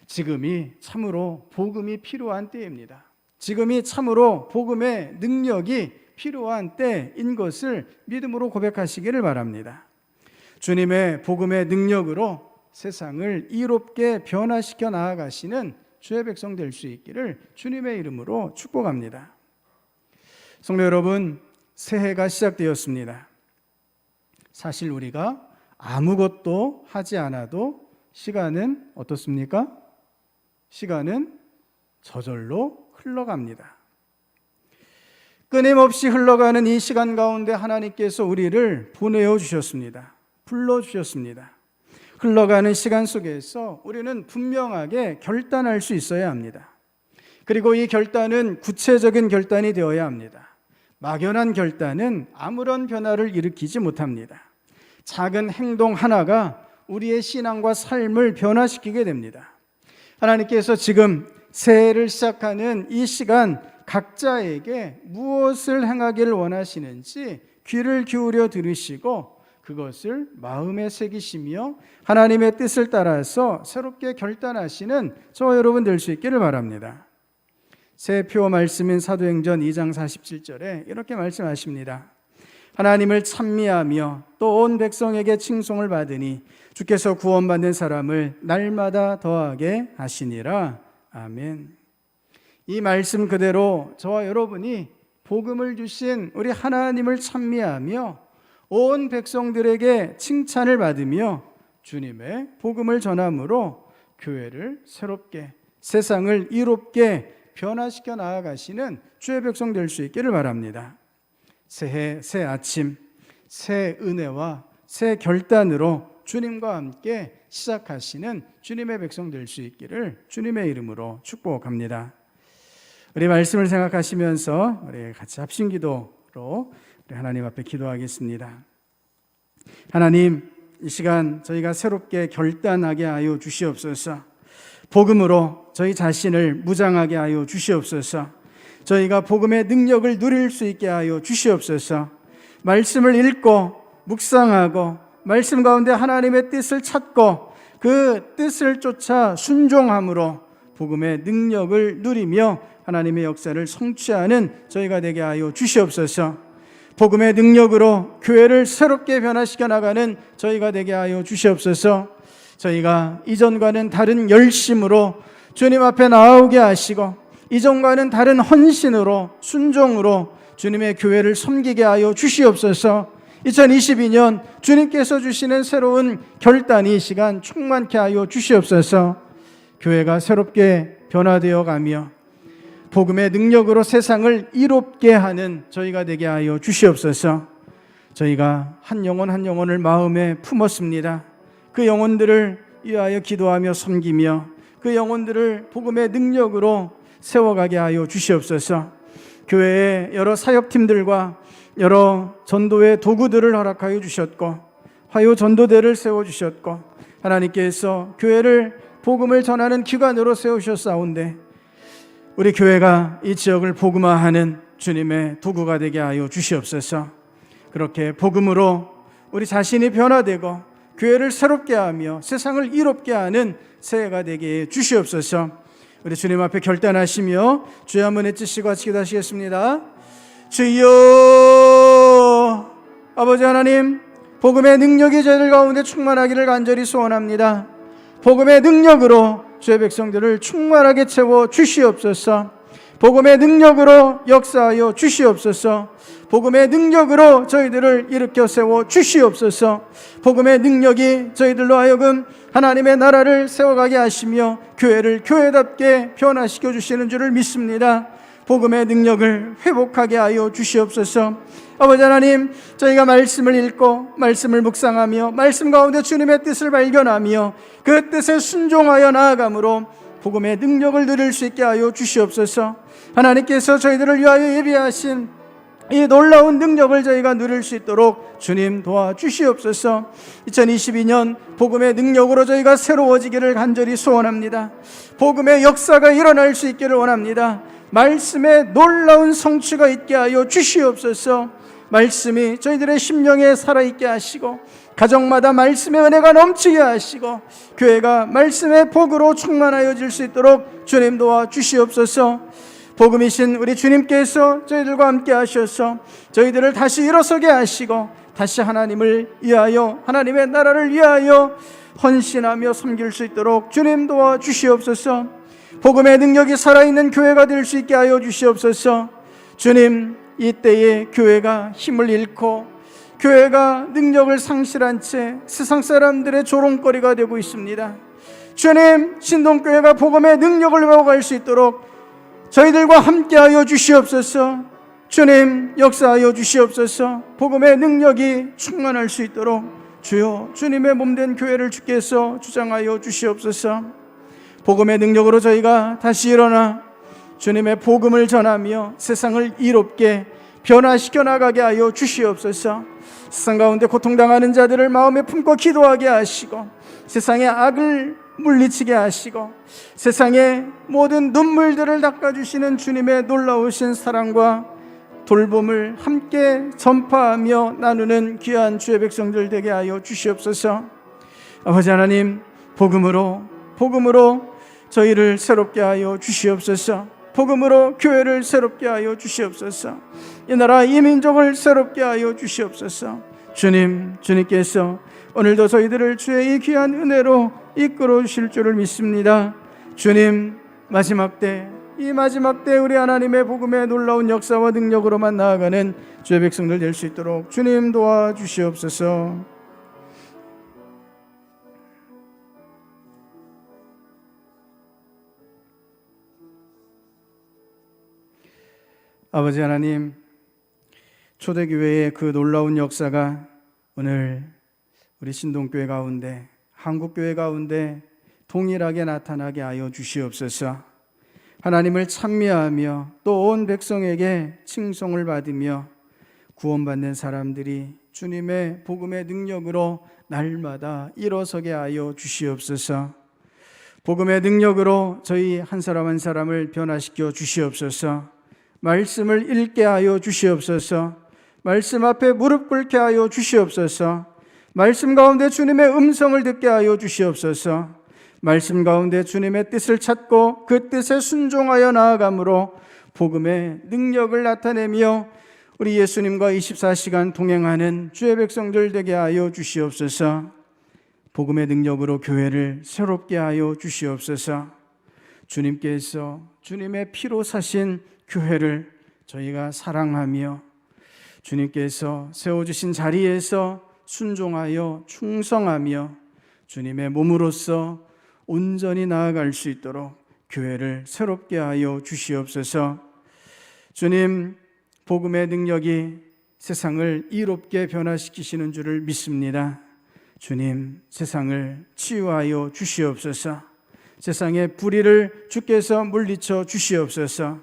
지금이 참으로 복음이 필요한 때입니다. 지금이 참으로 복음의 능력이 필요한 때인 것을 믿음으로 고백하시기를 바랍니다. 주님의 복음의 능력으로 세상을 이롭게 변화시켜 나아가시는 주의 백성 될 수 있기를 주님의 이름으로 축복합니다. 성도 여러분, 새해가 시작되었습니다. 사실 우리가 아무것도 하지 않아도 시간은 어떻습니까? 시간은 저절로 흘러갑니다. 끊임없이 흘러가는 이 시간 가운데 하나님께서 우리를 보내어 주셨습니다. 불러주셨습니다. 흘러가는 시간 속에서 우리는 분명하게 결단할 수 있어야 합니다. 그리고 이 결단은 구체적인 결단이 되어야 합니다. 막연한 결단은 아무런 변화를 일으키지 못합니다. 작은 행동 하나가 우리의 신앙과 삶을 변화시키게 됩니다. 하나님께서 지금 새해를 시작하는 이 시간 각자에게 무엇을 행하기를 원하시는지 귀를 기울여 들으시고 그것을 마음에 새기시며 하나님의 뜻을 따라서 새롭게 결단하시는 저와 여러분 될 수 있기를 바랍니다. 새 표 말씀인 사도행전 2장 47절에 이렇게 말씀하십니다. 하나님을 찬미하며 또 온 백성에게 칭송을 받으니 주께서 구원받는 사람을 날마다 더하게 하시니라. 아멘. 이 말씀 그대로 저와 여러분이 복음을 주신 우리 하나님을 찬미하며 온 백성들에게 칭찬을 받으며 주님의 복음을 전함으로 교회를 새롭게, 세상을 이롭게 변화시켜 나아가시는 주의 백성 될 수 있기를 바랍니다. 새해, 새 아침, 새 은혜와 새 결단으로 주님과 함께 시작하시는 주님의 백성 될 수 있기를 주님의 이름으로 축복합니다. 우리 말씀을 생각하시면서 우리 같이 합심기도로 우리 하나님 앞에 기도하겠습니다. 하나님, 이 시간 저희가 새롭게 결단하게 하여 주시옵소서. 복음으로 저희 자신을 무장하게 하여 주시옵소서. 저희가 복음의 능력을 누릴 수 있게 하여 주시옵소서. 말씀을 읽고 묵상하고 말씀 가운데 하나님의 뜻을 찾고 그 뜻을 쫓아 순종함으로 복음의 능력을 누리며 하나님의 역사를 성취하는 저희가 되게 하여 주시옵소서. 복음의 능력으로 교회를 새롭게 변화시켜 나가는 저희가 되게 하여 주시옵소서. 저희가 이전과는 다른 열심으로 주님 앞에 나오게 하시고 이전과는 다른 헌신으로 순종으로 주님의 교회를 섬기게 하여 주시옵소서. 2022년 주님께서 주시는 새로운 결단이 이 시간 충만케 하여 주시옵소서. 교회가 새롭게 변화되어 가며 복음의 능력으로 세상을 이롭게 하는 저희가 되게 하여 주시옵소서. 저희가 한 영혼 한 영혼을 마음에 품었습니다. 그 영혼들을 위하여 기도하며 섬기며 그 영혼들을 복음의 능력으로 세워가게 하여 주시옵소서. 교회의 여러 사역팀들과 여러 전도의 도구들을 허락하여 주셨고 화요 전도대를 세워주셨고 하나님께서 교회를 복음을 전하는 기관으로 세우셨사온데 우리 교회가 이 지역을 복음화하는 주님의 도구가 되게 하여 주시옵소서. 그렇게 복음으로 우리 자신이 변화되고 교회를 새롭게 하며 세상을 이롭게 하는 새해가 되게 주시옵소서. 우리 주님 앞에 결단하시며 주여 한번 외치시고 같이 기도하시겠습니다. 주여, 아버지 하나님, 복음의 능력이 저희들 가운데 충만하기를 간절히 소원합니다. 복음의 능력으로 주의 백성들을 충만하게 채워 주시옵소서. 복음의 능력으로 역사하여 주시옵소서. 복음의 능력으로 저희들을 일으켜 세워 주시옵소서. 복음의 능력이 저희들로 하여금 하나님의 나라를 세워가게 하시며 교회를 교회답게 변화시켜 주시는 줄을 믿습니다. 복음의 능력을 회복하게 하여 주시옵소서. 아버지 하나님, 저희가 말씀을 읽고 말씀을 묵상하며 말씀 가운데 주님의 뜻을 발견하며 그 뜻에 순종하여 나아감으로 복음의 능력을 누릴 수 있게 하여 주시옵소서. 하나님께서 저희들을 위하여 예비하신 이 놀라운 능력을 저희가 누릴 수 있도록 주님 도와주시옵소서. 2022년 복음의 능력으로 저희가 새로워지기를 간절히 소원합니다. 복음의 역사가 일어날 수 있기를 원합니다. 말씀의 놀라운 성취가 있게 하여 주시옵소서. 말씀이 저희들의 심령에 살아있게 하시고 가정마다 말씀의 은혜가 넘치게 하시고 교회가 말씀의 복으로 충만하여질 수 있도록 주님 도와주시옵소서. 복음이신 우리 주님께서 저희들과 함께 하셔서 저희들을 다시 일어서게 하시고 다시 하나님을 위하여 하나님의 나라를 위하여 헌신하며 섬길 수 있도록 주님 도와주시옵소서. 복음의 능력이 살아있는 교회가 될 수 있게 하여 주시옵소서. 주님, 이때에 교회가 힘을 잃고 교회가 능력을 상실한 채 세상 사람들의 조롱거리가 되고 있습니다. 주님, 신동교회가 복음의 능력을 배워갈 수 있도록 저희들과 함께하여 주시옵소서. 주님, 역사하여 주시옵소서. 복음의 능력이 충만할 수 있도록 주여, 주님의 몸된 교회를 주께서 주장하여 주시옵소서. 복음의 능력으로 저희가 다시 일어나 주님의 복음을 전하며 세상을 이롭게 변화시켜 나가게 하여 주시옵소서. 세상 가운데 고통당하는 자들을 마음에 품고 기도하게 하시고, 세상의 악을 물리치게 하시고, 세상의 모든 눈물들을 닦아주시는 주님의 놀라우신 사랑과 돌봄을 함께 전파하며 나누는 귀한 주의 백성들 되게 하여 주시옵소서. 아버지 하나님, 복음으로 저희를 새롭게 하여 주시옵소서. 복음으로 교회를 새롭게 하여 주시옵소서. 이 나라 이 민족을 새롭게 하여 주시옵소서. 주님께서 오늘도 저희들을 주의 이 귀한 은혜로 이끌어 주실 줄을 믿습니다. 주님, 마지막 때 우리 하나님의 복음의 놀라운 역사와 능력으로만 나아가는 주의 백성들 될 수 있도록 주님 도와주시옵소서. 아버지 하나님, 초대교회의 그 놀라운 역사가 오늘 우리 신동교회 가운데, 한국교회 가운데 동일하게 나타나게 하여 주시옵소서. 하나님을 찬미하며 또 온 백성에게 칭송을 받으며 구원받는 사람들이 주님의 복음의 능력으로 날마다 일어서게 하여 주시옵소서. 복음의 능력으로 저희 한 사람 한 사람을 변화시켜 주시옵소서. 말씀을 읽게 하여 주시옵소서. 말씀 앞에 무릎 꿇게 하여 주시옵소서. 말씀 가운데 주님의 음성을 듣게 하여 주시옵소서. 말씀 가운데 주님의 뜻을 찾고 그 뜻에 순종하여 나아감으로 복음의 능력을 나타내며 우리 예수님과 24시간 동행하는 주의 백성들 되게 하여 주시옵소서. 복음의 능력으로 교회를 새롭게 하여 주시옵소서. 주님께서 주님의 피로 사신 교회를 저희가 사랑하며 주님께서 세워주신 자리에서 순종하여 충성하며 주님의 몸으로서 온전히 나아갈 수 있도록 교회를 새롭게 하여 주시옵소서. 주님, 복음의 능력이 세상을 이롭게 변화시키시는 줄을 믿습니다. 주님, 세상을 치유하여 주시옵소서. 세상의 불의를 주께서 물리쳐 주시옵소서.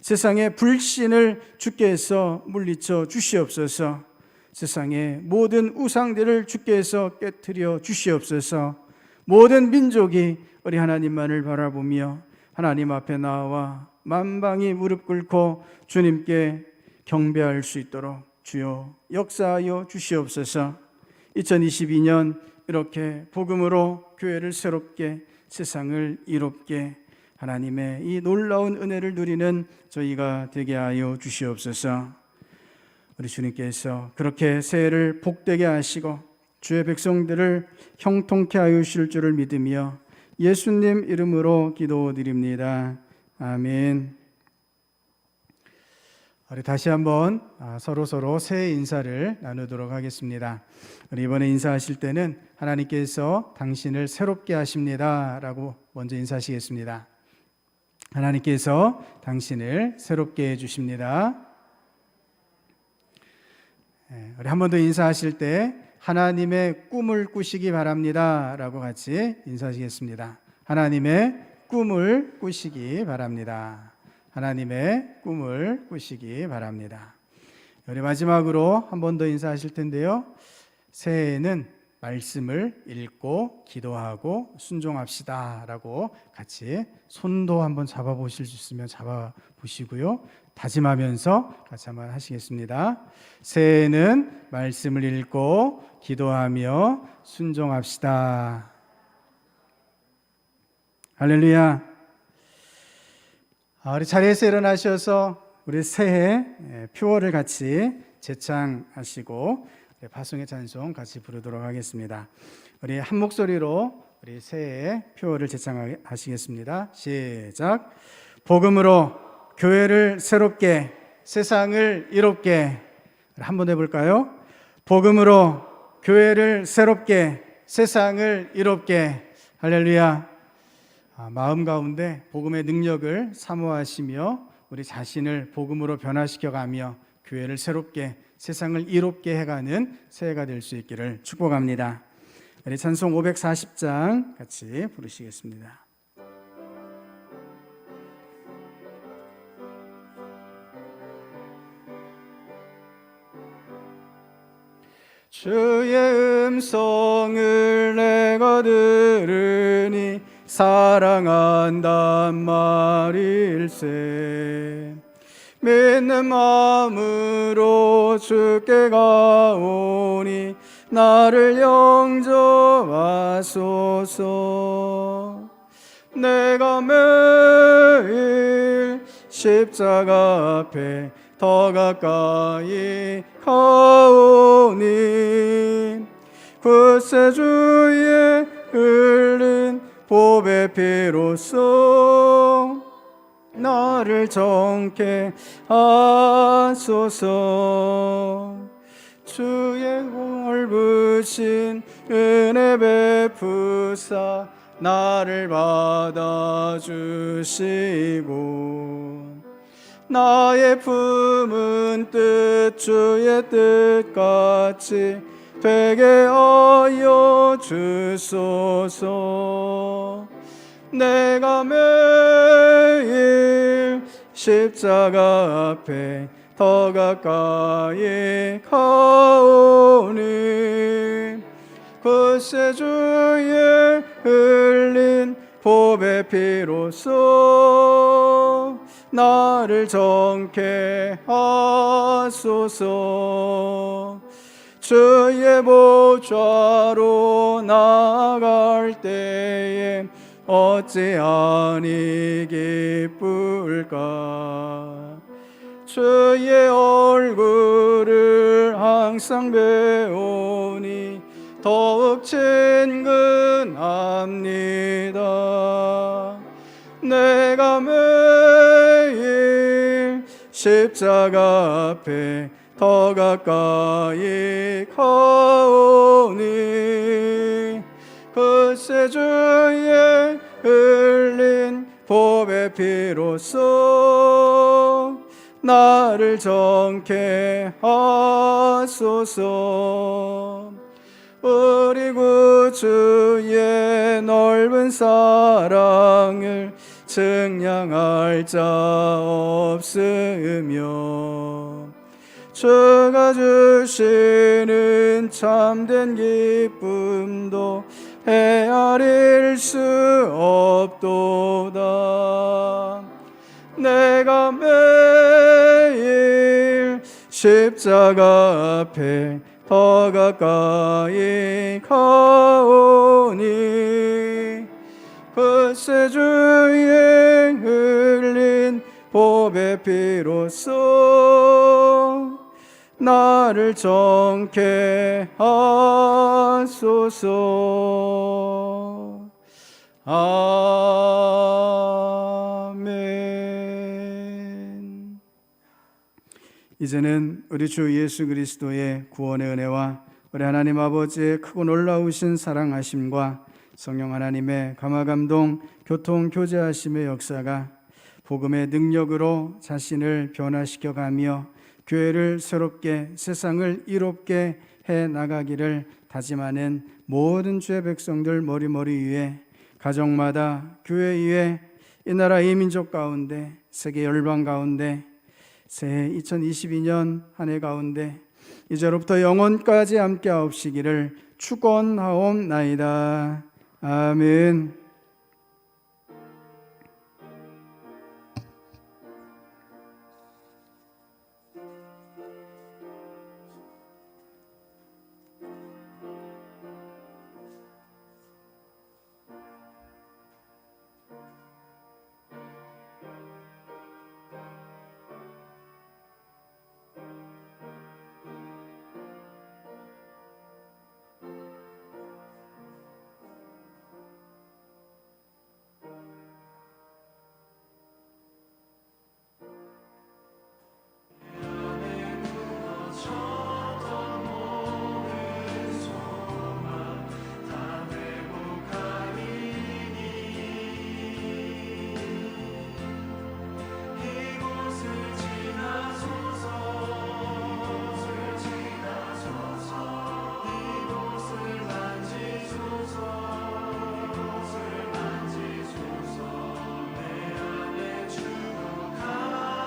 세상의 불신을 주께서 물리쳐 주시옵소서. 세상의 모든 우상들을 주께서 깨트려 주시옵소서. 모든 민족이 우리 하나님만을 바라보며 하나님 앞에 나와 만방이 무릎 꿇고 주님께 경배할 수 있도록 주여 역사하여 주시옵소서. 2022년 이렇게 복음으로 교회를 새롭게, 세상을 이롭게 하나님의 이 놀라운 은혜를 누리는 저희가 되게 하여 주시옵소서. 우리 주님께서 그렇게 새해를 복되게 하시고 주의 백성들을 형통케 하여 주실 줄을 믿으며 예수님 이름으로 기도드립니다. 아멘. 우리 다시 한번 서로 새해 인사를 나누도록 하겠습니다. 우리 이번에 인사하실 때는 하나님께서 당신을 새롭게 하십니다 라고 먼저 인사하시겠습니다. 하나님께서 당신을 새롭게 해주십니다. 우리 한 번 더 인사하실 때 하나님의 꿈을 꾸시기 바랍니다 라고 같이 인사하시겠습니다. 하나님의 꿈을 꾸시기 바랍니다. 하나님의 꿈을 꾸시기 바랍니다. 우리 마지막으로 한 번 더 인사하실 텐데요. 새해에는 말씀을 읽고 기도하고 순종합시다 라고 같이 손도 한번 잡아보실 수 있으면 잡아보시고요. 다짐하면서 같이 한번 하시겠습니다. 새해에는 말씀을 읽고 기도하며 순종합시다. 할렐루야. 우리 자리에서 일어나셔서 우리 새해 표어를 같이 제창하시고 파송의 찬송 같이 부르도록 하겠습니다. 우리 한 목소리로 우리 새해 표어를 제창하시겠습니다. 시작. 복음으로 교회를 새롭게, 세상을 이롭게. 한번 해볼까요? 복음으로 교회를 새롭게, 세상을 이롭게. 할렐루야. 마음 가운데 복음의 능력을 사모하시며 우리 자신을 복음으로 변화시켜가며 교회를 새롭게, 세상을 이롭게 해가는 새해가 될 수 있기를 축복합니다. 우리 찬송 540장 같이 부르시겠습니다. 주의 음성을 내가 들으니 사랑한단 말일세. 믿는 마음으로 주께 가오니 나를 영접하소서. 내가 매일 십자가 앞에 더 가까이 가오니 구세주의 흘린 보배 피로써 나를 정케 하소서. 주의 넓으신 은혜 베푸사 나를 받아주시고 나의 품은 뜻 주의 뜻같이 되게 하여 주소서. 내가 매일 십자가 앞에 더 가까이 가오니 구세주의 흘린 보배 피로써 나를 정케 하소서. 주의 보좌로 나아갈 때에 어찌하니 기쁠까. 주의 얼굴을 항상 배우니 더욱 친근합니다. 내가 매일 십자가 앞에 더 가까이 가오니 구세주의 흘린 보배 피로써 나를 정케 하소서. 우리 구주의 넓은 사랑을 증량할 자 없으며 주가 주시는 참된 기쁨도 헤아릴 수 없도다. 내가 매일 십자가 앞에 더 가까이 가오니 구세주의 흘린 보배 피로써 나를 정케 하소서. 아멘. 이제는 우리 주 예수 그리스도의 구원의 은혜와 우리 하나님 아버지의 크고 놀라우신 사랑하심과 성령 하나님의 감화감동 교통 교제하심의 역사가 복음의 능력으로 자신을 변화시켜가며 교회를 새롭게 세상을 이롭게 해 나가기를 다짐하는 모든 주의 백성들 머리머리 위에 가정마다 교회 위에 이 나라 이 민족 가운데 세계 열방 가운데 새해 2022년 한 해 가운데 이제로부터 영원까지 함께 하옵시기를 축원하옵나이다. 아멘.